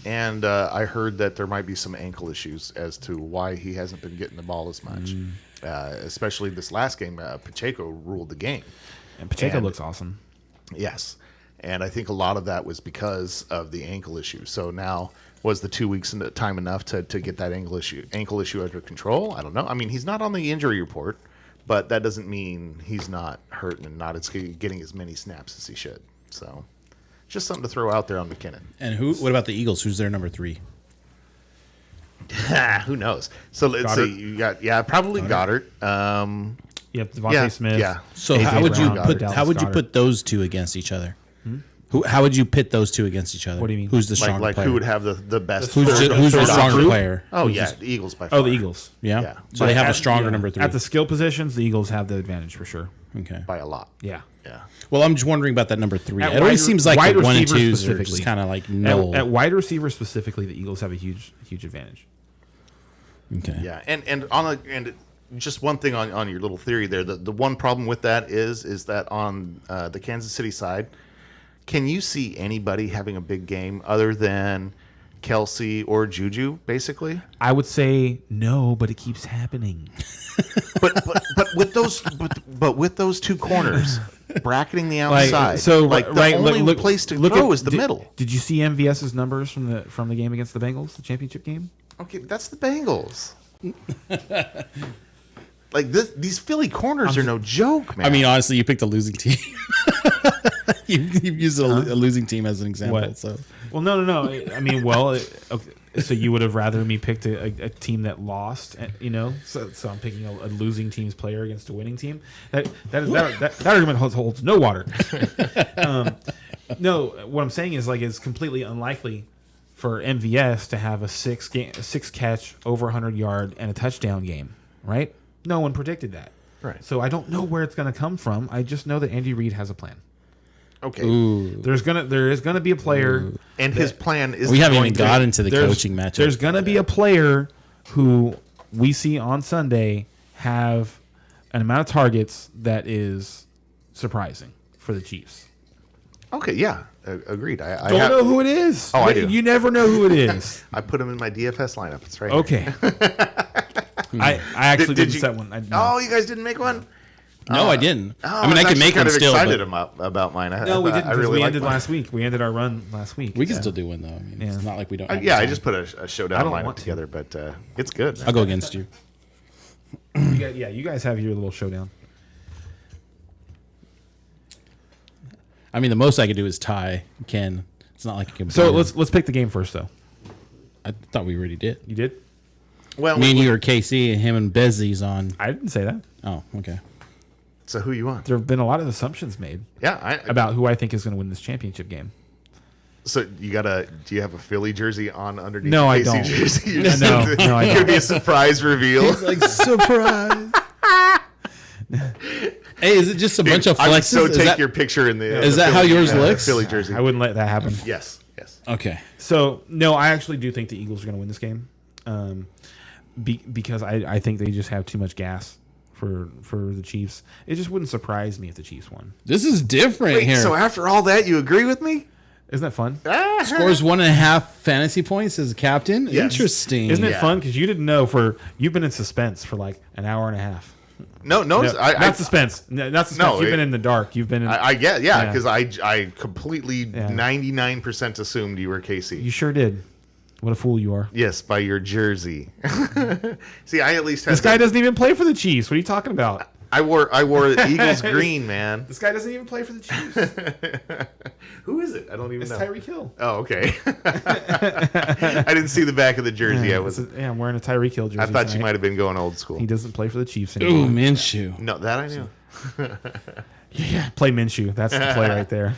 and I heard that there might be some ankle issues as to why he hasn't been getting the ball as much. Especially this last game, Pacheco ruled the game. and Pacheco And- looks awesome. Yes, and I think a lot of that was because of the ankle issue. So now, was the 2 weeks time enough to get that ankle issue under control? I don't know. I mean, he's not on the injury report, but that doesn't mean he's not hurting and not getting as many snaps as he should. So, just something to throw out there on McKinnon. And what about the Eagles? Who's their number 3? Who knows? So let's Goddard. see. You got probably Goddard. Yep, Devontae Yeah, Smith. yeah. So AJ how would you Brown, put Dallas Goedert. those 2 against each other? How would you pit those 2 against each other? What do you mean? Who's the Like stronger player? who would have the best? Who's third- the third stronger option? player? Oh yeah, the Eagles by far. Oh, the Eagles. Yeah. Yeah. So they have a At- stronger yeah. number 3. At the skill positions, the Eagles have the advantage for sure. Okay. by a lot. Yeah. Yeah. Well, I'm just wondering about that number 3. At It always wide- seems like wide the 1 and receiver 2s are specifically. just kind of like no. At wide receiver specifically, the Eagles have a huge advantage. Okay. Yeah, and just one thing on your little theory there. The one problem with that is that on the Kansas City side, can you see anybody having a big game other than Kelsey or Juju, basically? I would say no, but it keeps happening. But with those 2 corners bracketing the outside, the only place to throw is the middle. Did you see MVS's numbers from the game against the Bengals, the championship game? Okay, that's the Bengals. Like these Philly corners are no joke, man. I mean, honestly, you picked a losing team. You've used a losing team as an example. What? So Well, no. I mean, okay, so you would have rather me picked a team that lost, So I'm picking a losing team's player against a winning team. That argument holds no water. No, what I'm saying is it's completely unlikely for MVS to have a six catch, over 100-yard, and a touchdown game, right? No one predicted that. Right. So I don't know where it's going to come from. I just know that Andy Reid has a plan. Okay. Ooh. There is gonna be a player, And his plan is We haven't even going to- got into the there's- coaching matchup. There's gonna be a player who we see on Sunday have an amount of targets that is surprising for the Chiefs. Okay, yeah, agreed. I Don't know who it is. Oh, I do. You never know who it is. I put him in my DFS lineup. It's right. here. Okay. I actually didn't you- set one. Oh, you guys didn't make one? No, I didn't. Oh, I mean, I was can make actually them kind of still. excited But about mine. No, we didn't. I Because really we like ended mine. last week. We ended our run last week. we can still do one though. I mean, Yeah. it's not like we don't. Have Yeah, I time. just put a showdown I don't lineup want to. together, but it's good. I'll go against you. You guys have your little showdown. I mean, the most I could do is tie Ken. It's not like I can. So beat him. let's pick the game first, though. I thought we already did. You did? Well, Me and you are KC, and him and Bezzy's on. I didn't say that. Oh, okay. so who you want? There have been a lot of assumptions made Yeah, about who I think is going to win this championship game. So do you have a Philly jersey on underneath? No, the I KC don't. Jersey? You No, I It don't. could be a surprise reveal. Like surprise. Hey, is it just a bunch of I would flexes? so Is take that- your picture in the. Is the that how Philly, yours looks? Philly jersey. I wouldn't let that happen. Yes. Yes. Okay. So, no, I actually do think the Eagles are going to win this game because I think they just have too much gas for the Chiefs. It just wouldn't surprise me if the Chiefs won. This is different Wait, here. so after all that, you agree with me? Isn't that fun? Scores 1.5 fantasy points as a captain. Yes. Interesting. Isn't it Yeah. fun? Because you didn't know you've been in suspense for like an hour and a half. No, No, I not suspense. No, not suspense. No, You've been it- in the dark. You've been in. I get, yeah, Yeah. because I completely 99% assumed you were KC. You sure did. What a fool you are. Yes, by your jersey. See, I at least had This guy doesn't even play for the Chiefs. What are you talking about? I wore the Eagles green, man. This guy doesn't even play for the Chiefs. Who is it? I don't even It's know. Tyreek Hill. Oh, okay. I didn't see the back of the jersey. I'm wearing a Tyreek Hill jersey. I thought you tonight. might have been going old school. He doesn't play for the Chiefs Ooh, anymore. Minshew. No, that I knew. Yeah, play Minshew. That's the play right there.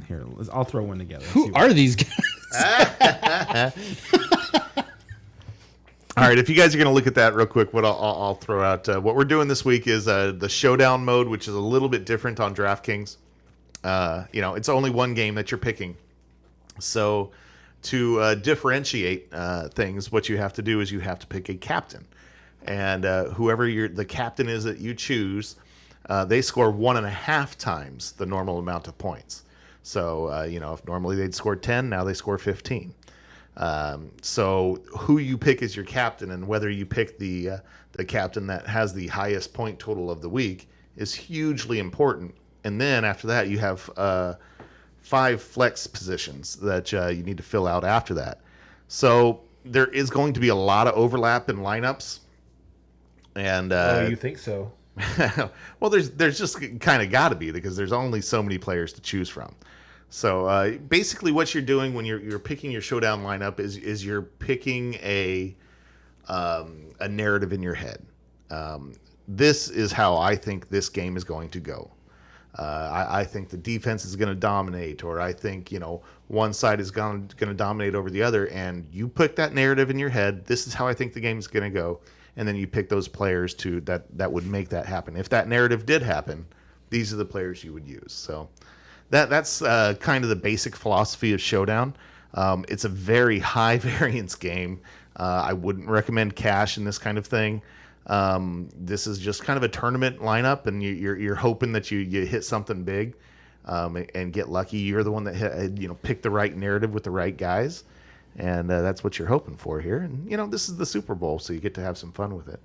Here, I'll throw one together. Let's see Who what- are these guys? All right, if you guys are going to look at that real quick, what I'll throw out. What we're doing this week is the showdown mode, which is a little bit different on DraftKings. It's only one game that you're picking. So to differentiate things, what you have to do is you have to pick a captain. And whoever the captain is that you choose, they score 1.5 times the normal amount of points. So, if normally they'd score 10, now they score 15. So who you pick as your captain and whether you pick the captain that has the highest point total of the week is hugely important. And then after that, you have 5 flex positions that you need to fill out after that. So there is going to be a lot of overlap in lineups. And you think so? well, there's just kind of got to be because there's only so many players to choose from. So basically, what you're doing when you're picking your showdown lineup is you're picking a narrative in your head. This is how I think this game is going to go. I think the defense is going to dominate, or I think one side is going to dominate over the other. And you put that narrative in your head. This is how I think the game is going to go. And then you pick those players that would make that happen. If that narrative did happen, these are the players you would use. So that's kind of the basic philosophy of Showdown. It's a very high variance game. I wouldn't recommend cash in this kind of thing. This is just kind of a tournament lineup, and you're hoping that you hit something big and get lucky. You're the one that picked the right narrative with the right guys. And that's what you're hoping for here. And, this is the Super Bowl, so you get to have some fun with it.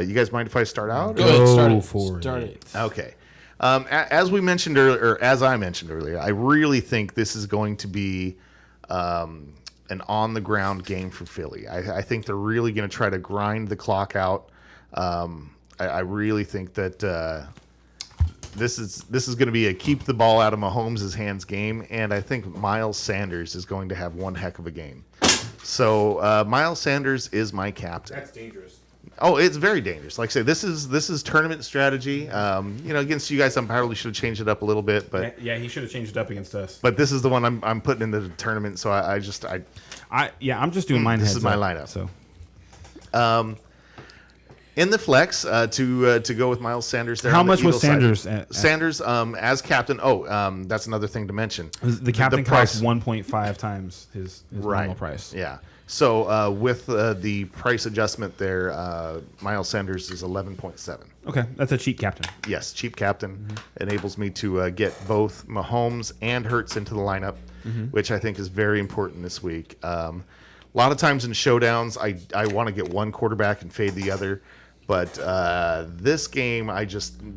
You guys mind if I start out? Go ahead, start Go it. for Start it. it. Okay. As we mentioned earlier, or as I mentioned earlier, I really think this is going to be an on-the-ground game for Philly. I think they're really going to try to grind the clock out. I really think that this is going to be a keep the ball out of Mahomes' hands game, and I think Miles Sanders is going to have one heck of a game. So Miles Sanders is my captain. That's dangerous. Oh, it's very dangerous. Like I say, this is tournament strategy. Against you guys, I probably should have changed it up a little bit, but Yeah, he should have changed it up against us. this is the one I'm putting into the tournament. So I'm just doing mine. this heads is my up, lineup. So in the flex to go with Miles Sanders. There How on the much was Eagles side. Sanders? Sanders as captain. Oh, that's another thing to mention. The captain price. costs 1.5 times his normal price. Yeah. So with the price adjustment there, Miles Sanders is 11.7. Okay, that's a cheap captain. Yes, cheap captain enables me to get both Mahomes and Hurts into the lineup, which I think is very important this week. A lot of times in showdowns, I want to get one quarterback and fade the other, but this game,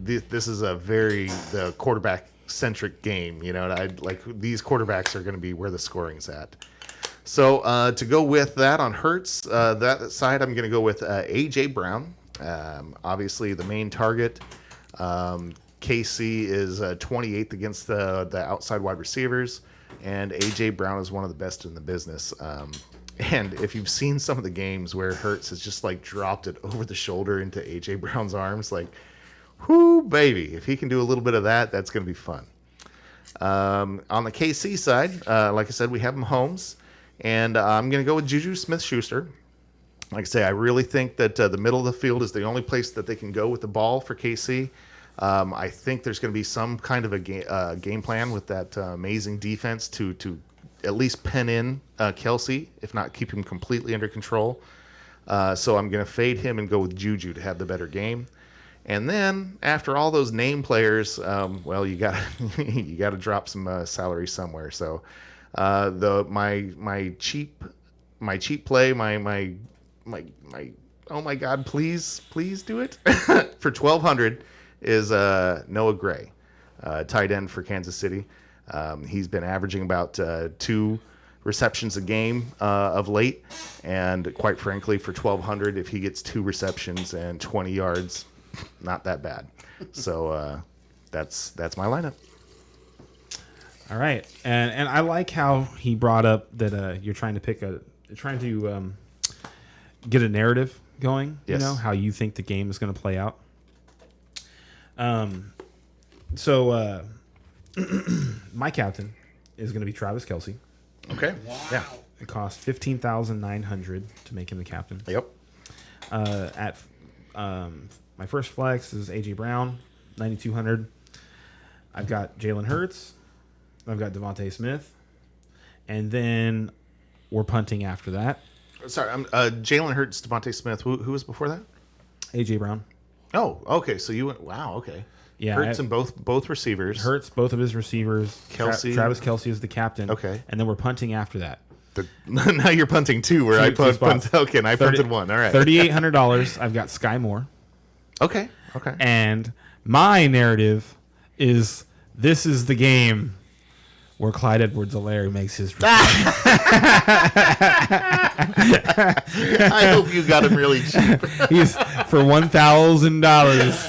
this is the quarterback centric game. These quarterbacks are going to be where the scoring's at. So to go with that on Hurts, that side, I'm going to go with A.J. Brown. Obviously, the main target. KC is 28th against the outside wide receivers, and A.J. Brown is one of the best in the business. And if you've seen some of the games where Hurts has just dropped it over the shoulder into A.J. Brown's arms, whoo, baby. If he can do a little bit of that, that's going to be fun. On the KC side, like I said, we have Mahomes. And I'm going to go with Juju Smith-Schuster. Like I say, I really think that the middle of the field is the only place that they can go with the ball for KC. I think there's going to be some kind of a game plan with that amazing defense to at least pen in Kelsey, if not keep him completely under control. So I'm going to fade him and go with Juju to have the better game. And then after all those name players, you got you got to drop some salary somewhere. So my cheap play, my oh my God, please do it for 1,200 is Noah Gray, tight end for Kansas City. He's been averaging about 2 receptions a game of late, and quite frankly, for 1,200, if he gets 2 receptions and 20 yards, not that bad. So that's my lineup. All right, and I like how he brought up that you're trying to get a narrative going. Yes. How you think the game is going to play out. So my captain is going to be Travis Kelce. Okay. Wow. Yeah. It costs $15,900 to make him the captain. Yep. My first flex is AJ Brown, $9,200. I've got Jalen Hurts. I've got Devontae Smith, and then we're punting after that. Sorry, Jalen Hurts, Devontae Smith. Who was before that? AJ Brown. Oh, okay. So you went. Wow. Okay. Yeah, Hurts and both receivers. Hurts, both of his receivers. Kelce. Travis Kelce is the captain. Okay. And then we're punting after that. Now you're punting 2, where I punted. Okay, and I punted 1. All right. $3,800. I've got Sky Moore. Okay. And my narrative is this is the game where Clyde Edwards-Helaire makes his return. I hope you got him really cheap. He's for $1,000.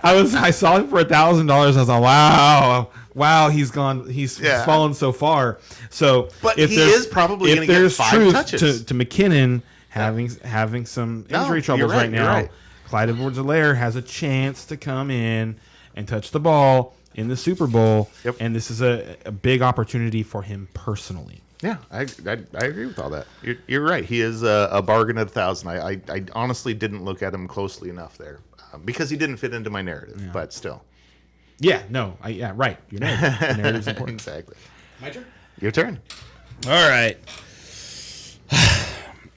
I saw him for $1,000. I was like, wow, he's gone. He's fallen so far. So, but he is probably going to get 5 touches. To McKinnon having some injury troubles right now. Right. Clyde Edwards-Helaire has a chance to come in and touch the ball in the Super Bowl, and this is a big opportunity for him personally. Yeah, I agree with all that. You're right. He is a bargain at 1,000. I honestly didn't look at him closely enough there because he didn't fit into my narrative. Yeah. But still, right. Your narrative's important. Exactly. My turn. Your turn. All right.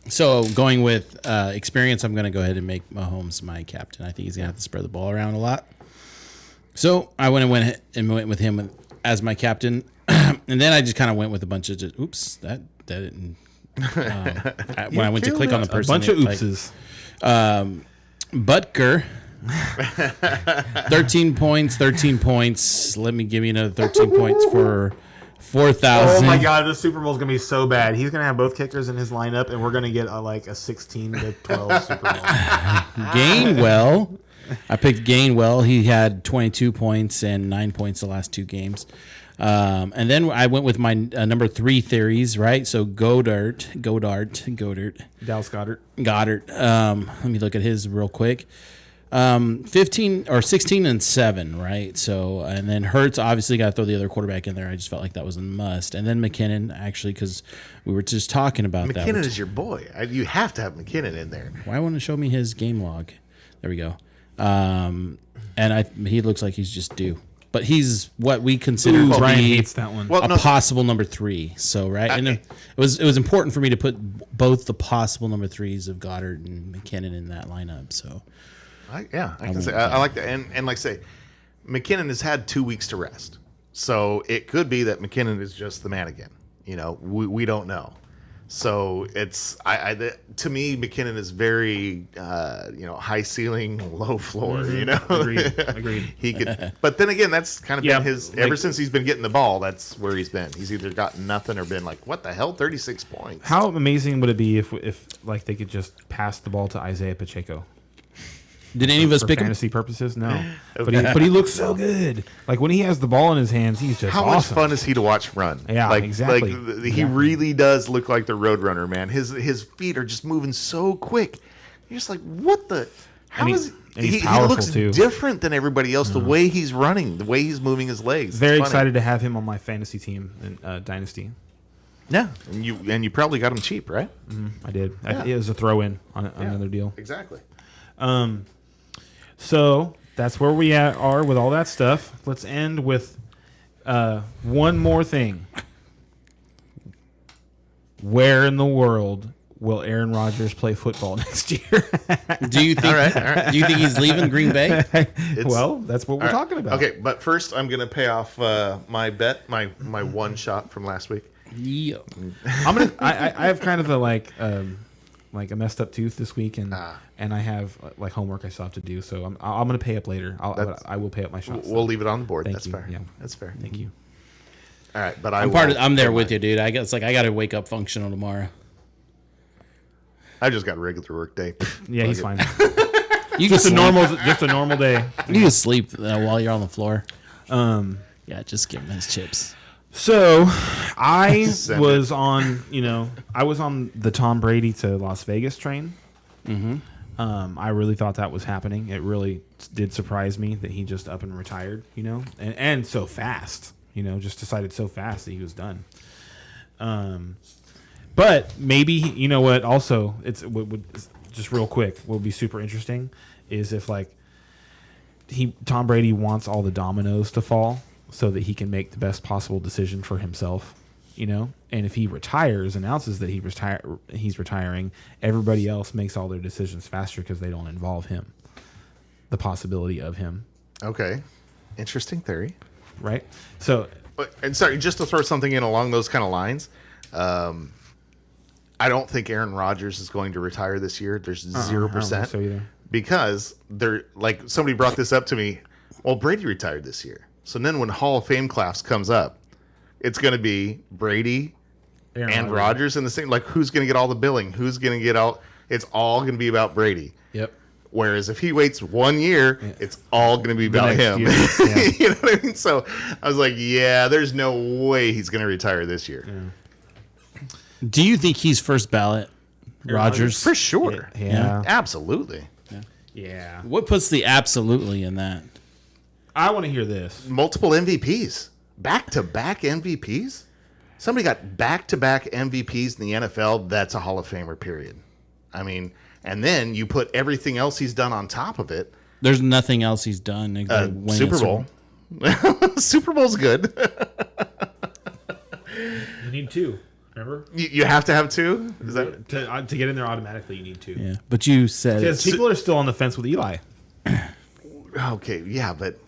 So going with experience, I'm going to go ahead and make Mahomes my captain. I think he's going to have to spread the ball around a lot. So I went with him as my captain, and then I just kind of went with a bunch of that didn't. When I went to click on the person, a bunch of oopses. Butker, 13 points. Let me give you another 13 points for 4,000. Oh my God, this Super Bowl is gonna be so bad. He's gonna have both kickers in his lineup, and we're gonna get a 16-12 Super Bowl. Gainwell. I picked Gainwell. He had 22 points and 9 points the last 2 games. And then I went with my number 3 theories, right? So Goddard. Dallas Goddard. Let me look at his real quick. 15 or 16 and 7, right? So, and then Hurts obviously got to throw the other quarterback in there. I just felt like that was a must. And then McKinnon, actually, because we were just talking about that. McKinnon is your boy. You have to have McKinnon in there. Why won't it show me his game log? There we go. And he looks like he's just due. But he's what we consider Ooh, to Brian be hates that one. Well, a no, possible number 3. So right, and it was important for me to put both the possible number 3s of Goddard and McKinnon in that lineup. So I can say I like that, and like I say, McKinnon has had 2 weeks to rest, so it could be that McKinnon is just the man again. You know, we don't know. So it's to me, McKinnon is very high ceiling, low floor. You know, Agreed. He could, but then again, that's kind of Yeah, been his like- ever since he's been getting the ball. That's where he's been. He's either gotten nothing or been like, what the hell, 36 points. How amazing would it be if like they could just pass the ball to Isaiah Pacheco? did any of us For pick him? fantasy purposes? No. But he looks so good. Like when he has the ball in his hands, he's just How much awesome. fun is he to watch run? Yeah, exactly. He really does look like the Roadrunner, man. His feet are just moving so quick. You're just like, what the? How And is and he's he powerful, looks too. different than everybody else. The way he's running, the way he's moving his legs. It's Very funny. excited to have him on my fantasy team in Dynasty. Yeah, and you probably got him cheap, right? I did. Yeah. It was a throw-in on another deal. Exactly. So that's where we are with all that stuff. Let's end with one more thing. Where in the world will Aaron Rodgers play football next year? Do you think? All right. Do you think he's leaving Green Bay? Well, that's what we're talking about. Okay, but first I'm gonna pay off my bet, my one shot from last week. Yeah. I'm gonna. I have kind of a like a messed up tooth this week, and I have like homework I still have to do. So I'm gonna pay up later. I will pay up my shots. We'll leave it on the board. Thank That's you. fair. Yeah. That's fair. Thank you. All right, but I'm there with you, dude. I guess I got to wake up functional tomorrow. I just got a regular work day. Yeah, he's fine. You just can a normal day. You can sleep while you're on the floor. Yeah, just give him his chips. So I Send was on, I was on the Tom Brady to Las Vegas train. Mm-hmm. I really thought that was happening. It really did surprise me that he just up and retired, and so fast, just decided so fast that he was done. But maybe, you know what, also, just real quick, what would be super interesting is if, like, Tom Brady wants all the dominoes to fall so that he can make the best possible decision for himself, and if he retires, announces that he's retiring, everybody else makes all their decisions faster because they don't involve him, the possibility of him. Okay, interesting theory. Right? So, And sorry, just to throw something in along those kind of lines, I don't think Aaron Rodgers is going to retire this year. There's 0%. so either. Because they're like, somebody brought this up to me. Well, Brady retired this year. So then when Hall of Fame class comes up, it's going to be Brady and Rodgers in the same, like, who's going to get all the billing? Who's going to get all, it's all going to be about Brady. Yep. Whereas if he waits 1 year, it's all going to be about next him. year, yeah. You know what I mean? So I was like, yeah, there's no way he's going to retire this year. Do you think he's first ballot, Rodgers? For sure. Yeah. Absolutely. Yeah. What puts the absolutely in that? I want to hear this. Multiple MVPs. Back-to-back MVPs? Somebody got back-to-back MVPs in the NFL, that's a Hall of Famer, period. I mean, and then you put everything else he's done on top of it. There's nothing else he's done. Winning a Super Bowl. Super Bowl's good. You need two. Remember? You have to have two? Is that To get in there automatically, you need two. Yeah, but you said Because people are still on the fence with Eli. okay? Yeah, but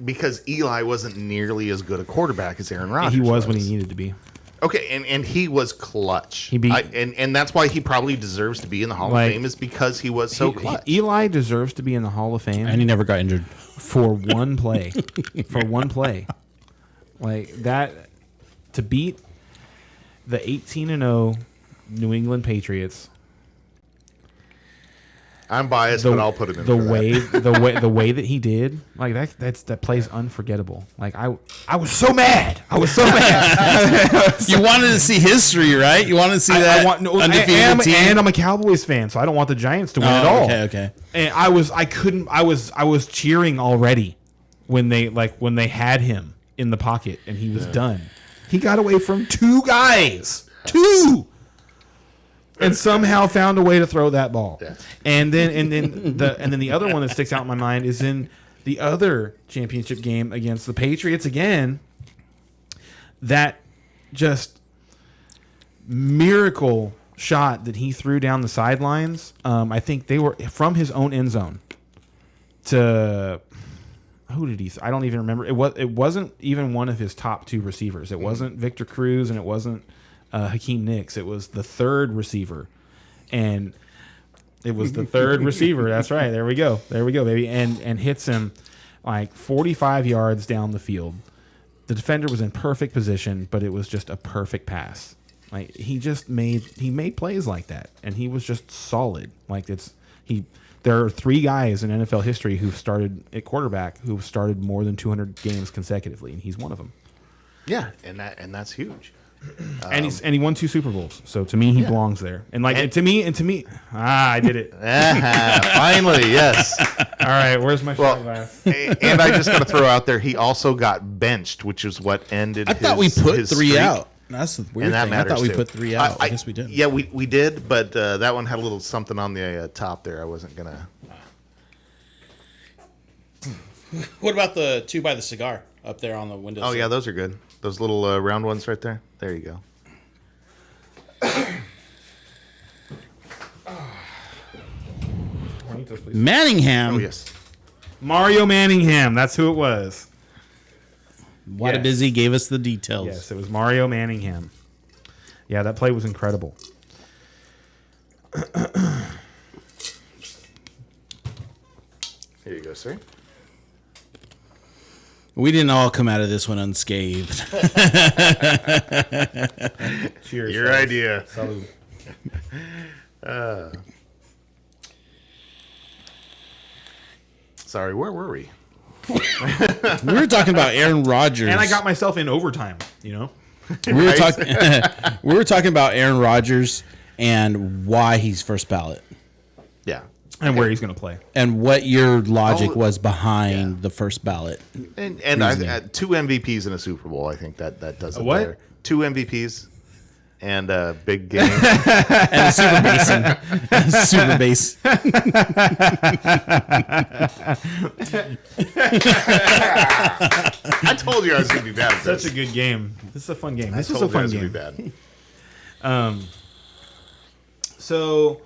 because Eli wasn't nearly as good a quarterback as Aaron Rodgers. He was when he needed to be. Okay, and he was clutch. He beat- and that's why he probably deserves to be in the Hall Like, of Fame, is because he was so clutch. Eli deserves to be in the Hall of Fame and he never got injured. for one play. For one play. Like that, to beat the 18-0 New England Patriots I'm biased, but I'll put him in the for that. the way that he did, like that play's unforgettable. Like I was so mad. I was so mad. You wanted to see history, right? You wanted to see that undefeated team. And I'm a Cowboys fan, so I don't want the Giants to win at all. Okay. And I was cheering already when they had him in the pocket and he was done. He got away from two guys. And somehow found a way to throw that ball. Yeah. And then the other one that sticks out in my mind is in the other championship game against the Patriots again. That just miracle shot that he threw down the sidelines. I think they were from his own end zone to who did he? I don't even remember. It wasn't even one of his top two receivers. It wasn't Victor Cruz and it wasn't Hakeem Nicks. It was the third receiver, and it was the third receiver. That's right. There we go, baby. And hits him like 45 yards down the field. The defender was in perfect position, but it was just a perfect pass. Like he made plays like that, and he was just solid. There are three guys in NFL history who've started at quarterback who've started more than 200 games consecutively, and he's one of them. Yeah, and that's huge. And he won 2 Super Bowls, so to me he belongs there. And to me, I did it. Finally, yes. All right, where's my shot Well, glass? and I just got to throw out there, he also got benched, which is what ended. I thought we put his 3 streak. out. That's the weird And that thing. I matters thought we too. put 3 out. I guess we didn't. Yeah, we did, but that one had a little something on the top there. I wasn't gonna. What about the 2 by the cigar up there on the window? Oh yeah, those are good. Those little round ones right there. There you go. Manningham. Oh yes. Mario Manningham, that's who it was. What a busy gave us the details. Yes, it was Mario Manningham. Yeah, that play was incredible. Here you go, sir. We didn't all come out of this one unscathed. Cheers. Your idea. Salud. Sorry, where were we? We were talking about Aaron Rodgers. And I got myself in overtime, you know? we were Right? talking we were talking about Aaron Rodgers and why he's first ballot. Yeah. And where he's going to play. And what your logic Oh, was behind the first ballot. And two MVPs in a Super Bowl. I think that does it. what? There. 2 MVPs and a big game. And super basing. Super base. I told you I was going to be bad at this. Such a good game. This is a fun game. I This was told a you I fun was gonna game. be bad. So,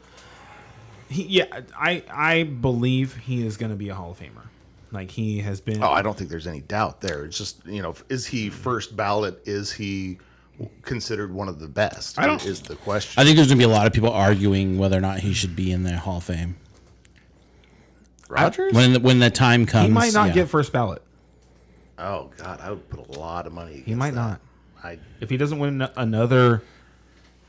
I believe he is going to be a Hall of Famer. Like he has been. Oh, I don't think there's any doubt there. It's just, is he first ballot? Is he considered one of the best? Is the question. I think there's gonna be a lot of people arguing whether or not he should be in the Hall of Fame. Rodgers? When the time comes. He might not yeah. get first ballot. Oh God, I would put a lot of money. He might not. I If he doesn't win another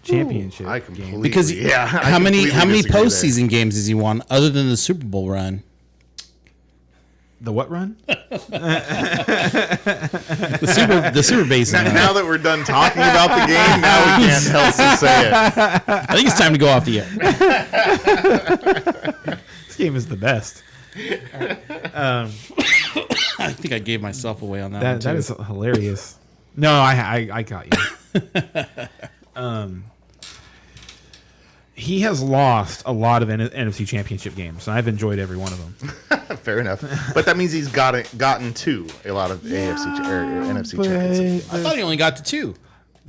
championship I game. completely Because I how many completely disagree there. postseason games has he won other than the Super Bowl run? The what run? The Super Basing run. Now that we're done talking about the game, now we can't help but say it. I think it's time to go off the air. This game is the best. I think I gave myself away on that. one, That too. is hilarious. No, I got you. He has lost a lot of NFC Championship games, and I've enjoyed every one of them. Fair enough, but that means he's gotten to a lot of NFC championship I thought he only got to 2.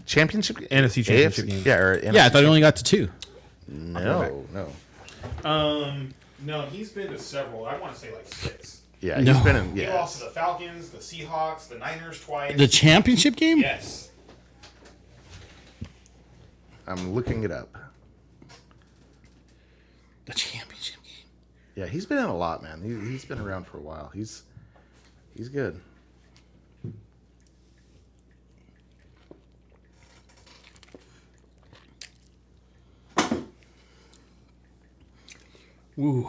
championship NFC championship games. Yeah, or Yeah, I thought he only got to 2. no. No, he's been to several. I want to say like 6. Yeah, No. he's been in. He Yeah, lost to the Falcons, the Seahawks, the Niners twice. The championship game? Yes. I'm looking it up. The championship game. Yeah, he's been in a lot, man. He's been around for a while. He's good. Ooh.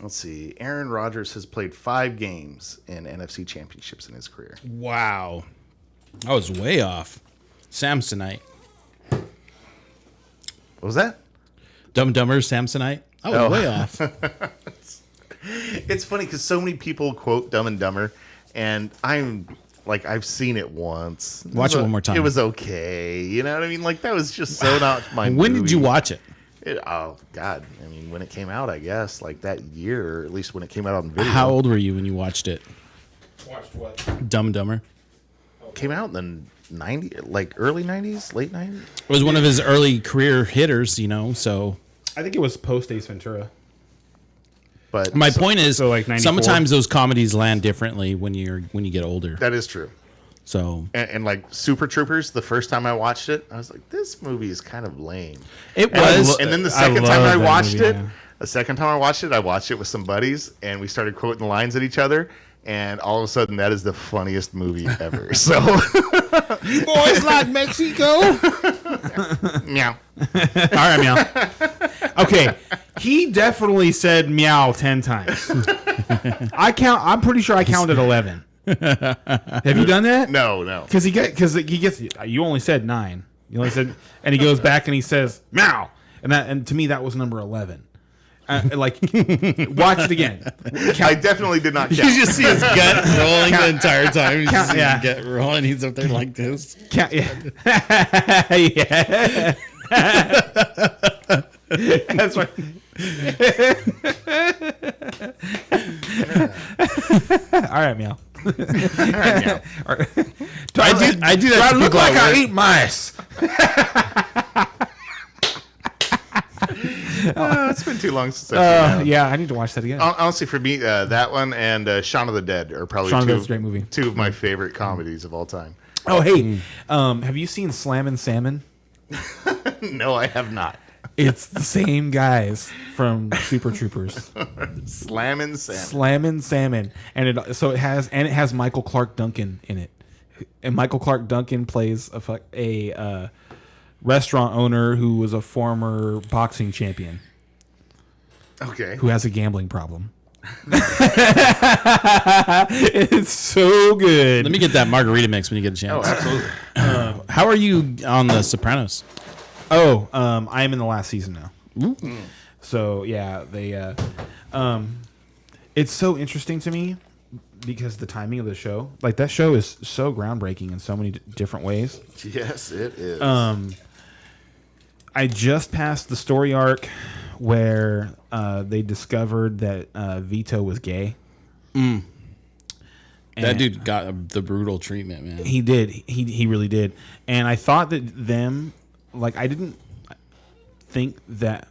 Let's see. Aaron Rodgers has played 5 games in NFC championships in his career. Wow. I was way off. Samsonite. What was that? Dumb and Dumber, Samsonite. I was way off. It's funny because so many people quote Dumb and Dumber, and I'm like, I've seen it once. Watch it one more time. It was okay. You know what I mean? Like, that was just so not my When movie. did you watch it? Oh, God. I mean, when it came out, I guess, like that year, or at least when it came out on video. How old were you when you watched it? Watched what? Dumb and Dumber. Came out in the 90s, like early 90s, late 90s? It was one of his early career hitters, you know, so. I think it was post Ace Ventura. But My point is, so like 94? sometimes those comedies land differently when you get older. that is true. So And like Super Troopers, the first time I watched it, I was like, this movie is kind of lame. it And, was. and then the I second time love I that watched movie, it, yeah. I watched it with some buddies, and we started quoting lines at each other, and all of a sudden, that is the funniest movie ever. So, Boys like Mexico. meow. All right, meow. Okay, he definitely said meow 10 times. I'm pretty sure I counted 11. Have you done that? No. Because he gets. You only said 9. You only said, and he goes back and he says meow, and to me that was number 11. Like, watch it again. I definitely did not You count. just see his gut rolling the entire time. You just see yeah. his gut rolling. He's up there like this. Count, yeah. Yeah. That's right. All right, meow. Meow. I do Do that I to look people like at I work. eat mice? It's been too long since I've seen that. Yeah, I need to watch that again. Honestly, for me, that one and Shaun of the Dead are probably Shaun of the Dead's a great movie. two of my favorite comedies of all time. Oh, hey, have you seen Slammin' Salmon? No, I have not. It's the same guys from Super Troopers. Slammin' Salmon. Slammin' Salmon, and it has Michael Clark Duncan in it, and Michael Clark Duncan plays a restaurant owner who was a former boxing champion Okay. who has a gambling problem. It's so good. Let me get that margarita mix when you get a chance. Oh, absolutely. How are you on The Sopranos? I am in the last season now. So yeah, they it's so interesting to me because the timing of the show, like that show is so groundbreaking in so many different ways. Yes, it is. I just passed the story arc where they discovered that Vito was gay. That And dude got the brutal treatment, man. He did. He really did. And I thought that I didn't think that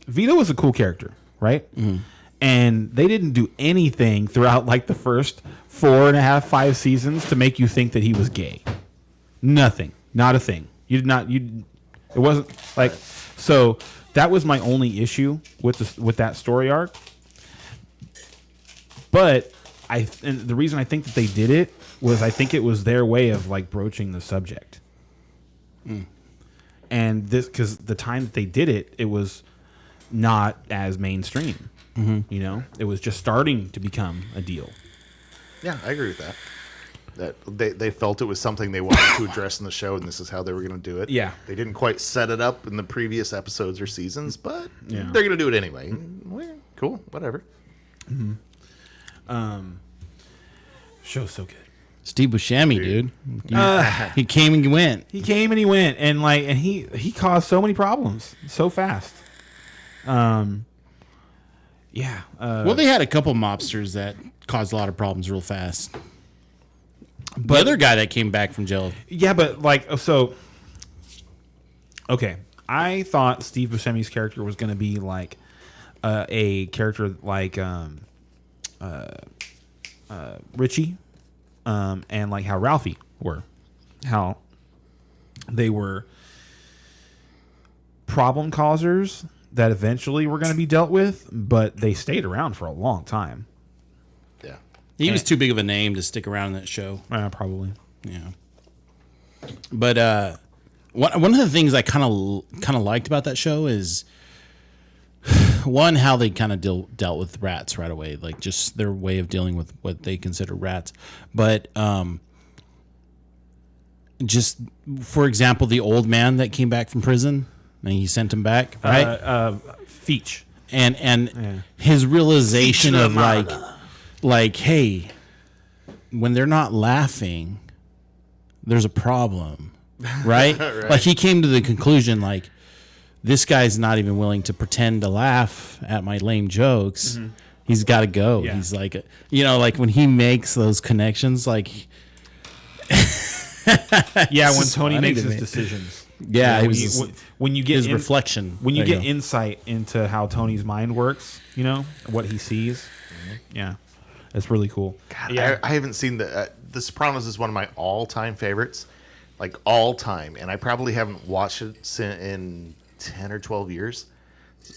Vito was a cool character, right? Mm-hmm. And they didn't do anything throughout like the first 4.5, 5 seasons to make you think that he was gay. Nothing. Not a thing. It wasn't like, so that was my only issue with that story arc. But and the reason I think that they did it was I think it was their way of like broaching the subject. And this, because the time that they did it, it was not as mainstream. You know, it was just starting to become a deal. Yeah, I agree with that. That they felt it was something they wanted to address in the show, and this is how they were going to do it. Yeah. They didn't quite set it up in the previous episodes or seasons, but Yeah. they're going to do it anyway. Well, cool, whatever. Show's so good. Steve Buscemi, dude. He came and went. He came and he went, and he caused so many problems so fast. Yeah. Well, they had a couple mobsters that caused a lot of problems real fast. But the other guy that came back from jail. Yeah, but okay. I thought Steve Buscemi's character was going to be like a character like Richie, and like how Ralphie were, how they were problem causers that eventually were going to be dealt with, but they stayed around for a long time. Yeah. He was too big of a name to stick around in that show. Probably. Yeah. But One of the things I kind of liked about that show is one, how they kind of dealt with rats right away, like just their way of dealing with what they consider rats. But just for example, the old man that came back from prison and he sent him back, right? Feach. And his realization of like, hey, when they're not laughing, there's a problem, right? Right. Like he came to the conclusion, like, this guy's not even willing to pretend to laugh at my lame jokes. Mm-hmm. He's got to go. Yeah. He's like, like when he makes those connections, like, Yeah, when just Tony funny makes to his me. decisions. Yeah, You know, it was when you get his reflection. when you There get go. insight into how Tony's mind works, what he sees. Yeah, it's really cool. God, Yeah. I haven't seen The Sopranos is one of my all-time favorites, like all time, and I probably haven't watched it in 10 or 12 years.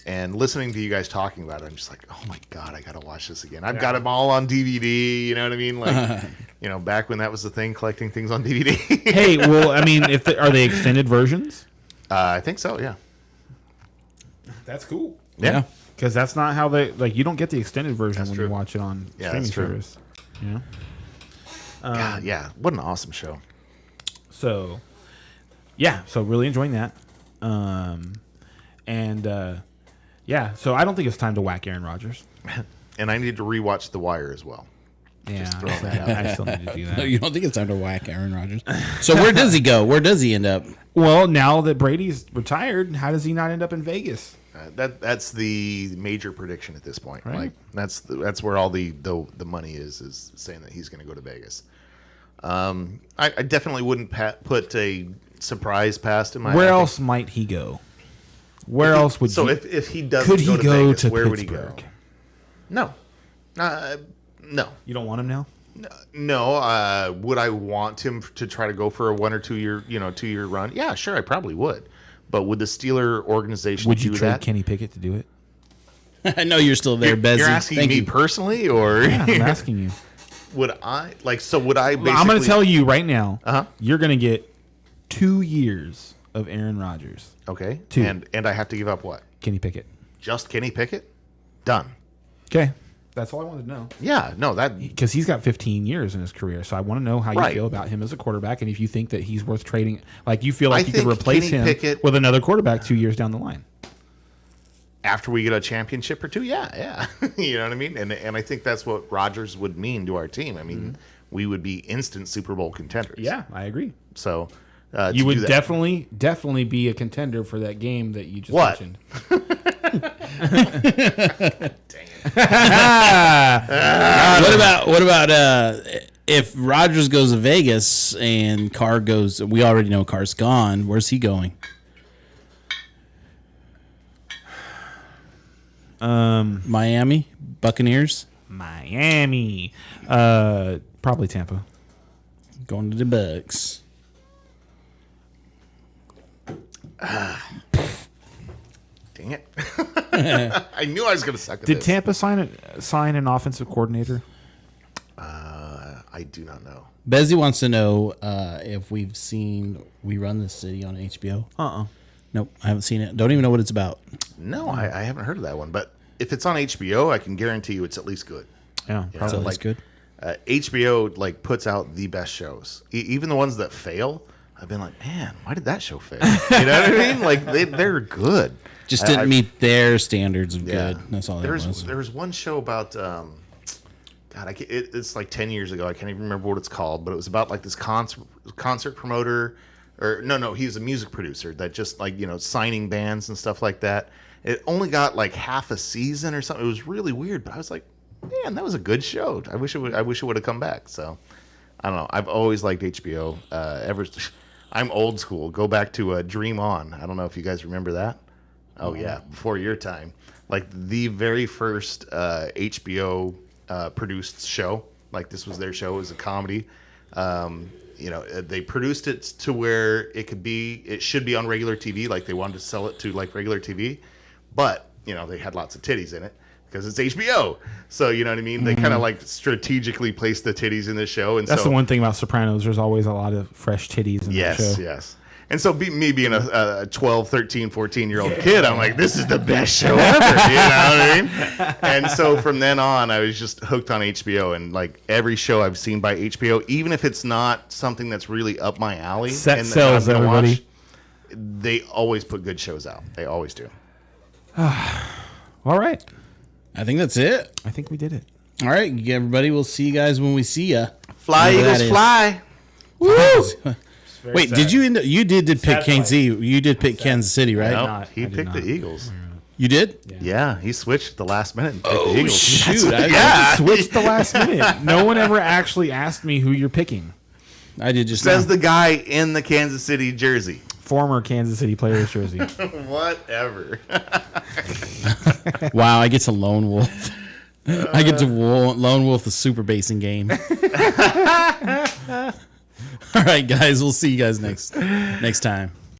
And listening to you guys talking about it, I'm just like, oh my God, I got to watch this again. I've got them all on DVD, you know what I mean? Like, back when that was the thing, collecting things on DVD. Hey, well, I mean, are they extended versions? I think so, yeah. That's cool. Yeah. Because that's not how you don't get the extended version when true. you watch it on Yeah, streaming that's true. service. Yeah. God, yeah. What an awesome show. So, yeah. So really enjoying that. Yeah. So I don't think it's time to whack Aaron Rodgers. And I need to rewatch The Wire as well. Yeah. throwing that out. I still need to do No, that. you don't think it's time to whack Aaron Rodgers? So where does he go? Where does he end up? Well, now that Brady's retired, how does he not end up in Vegas? That's the major prediction at this point. Right. Like that's where all the money is saying that he's going to go to Vegas. I definitely wouldn't put a surprise past him. Where else might he go? Where else would So he? if he doesn't Could he go to go Vegas, to where Pittsburgh? would he go? No, no, You don't want him now? no. Would I want him to try to go for a 1 or 2 year 2 year run? Yeah, sure, I probably would. But would the Steeler organization Would you do trade that? Kenny Pickett to do it? I know you're still there, Bezzy. You're asking Thank me you. personally, or Yeah, I'm asking you. would I like? So would I? Basically, I'm going to tell you right now. Uh-huh. You're going to get 2 years of Aaron Rodgers. Okay, 2. and I have to give up what? Kenny Pickett. Just Kenny Pickett? Done. Okay. That's all I wanted to know. Yeah, no, that Because he's got 15 years in his career, so I want to know how you Right. feel about him as a quarterback, and if you think that he's worth trading. Like you feel like I you could think replace Kenny him Pickett- with another quarterback 2 years down the line. after we get a championship or two, yeah. You know what I mean? And I think that's what Rodgers would mean to our team. I mean, we would be instant Super Bowl contenders. Yeah, I agree. So You to would do that- definitely be a contender for that game that you just What? mentioned. What about if Rodgers goes to Vegas and Carr goes? We already know Carr's gone. Where's he going? Miami Buccaneers Miami, probably Tampa. going to the Bucks. Dang it! I knew I was going to suck at Did this. Tampa sign an offensive coordinator? I do not know. Bezzy wants to know if we've seen We Run the City on HBO. Nope, I haven't seen it. Don't even know what it's about. No, I haven't heard of that one. But if it's on HBO, I can guarantee you it's at least good. Yeah, Yeah. probably. So that's good. HBO like puts out the best shows, even the ones that fail. I've been like, man, why did that show fail? You know what I mean? Like they're good. Just didn't meet their standards of Yeah. good. That's all that was. There was one show about, it's like 10 years ago. I can't even remember what it's called, but it was about like this concert promoter, or no, he was a music producer that just like signing bands and stuff like that. It only got like half a season or something. It was really weird, but I was like, man, that was a good show. I wish it would have come back. So I don't know. I've always liked HBO. I'm old school. Go back to Dream On. I don't know if you guys remember that. Oh yeah, before your time. Like the very first HBO produced show. Like this was their show. It was a comedy. They produced it to where it should be on regular TV. Like they wanted to sell it to like regular TV, but they had lots of titties in it because it's HBO. So you know what I mean. They kind of like strategically placed the titties in the show, and That's so the one thing about Sopranos. There's always a lot of fresh titties in that show. yes. And so me being a 12, 13, 14-year-old kid, I'm like, this is the best show ever. You know what I mean? And so from then on, I was just hooked on HBO. And like every show I've seen by HBO, even if it's not something that's really up my alley, Set and that sells, I'm gonna everybody. watch, they always put good shows out. They always do. All right. I think that's it. I think we did it. All right, everybody. We'll see you guys when we see ya. Fly, Whatever Eagles, that is. fly. Woo! Wait, sad. did you end up, you did pick Sad Kansas City? You did pick Kansas City, right? Nope, not. he I did picked the not. Eagles. You did? Yeah, he switched at the last minute and picked Oh, the Eagles. shoot. Yeah. Switched the last minute. No one ever actually asked me who you're picking. I did just Says now. the guy in the Kansas City jersey. Former Kansas City player's jersey. Whatever. Wow, I get to lone wolf. I get to lone wolf the super basing game. All right, guys. We'll see you guys next time.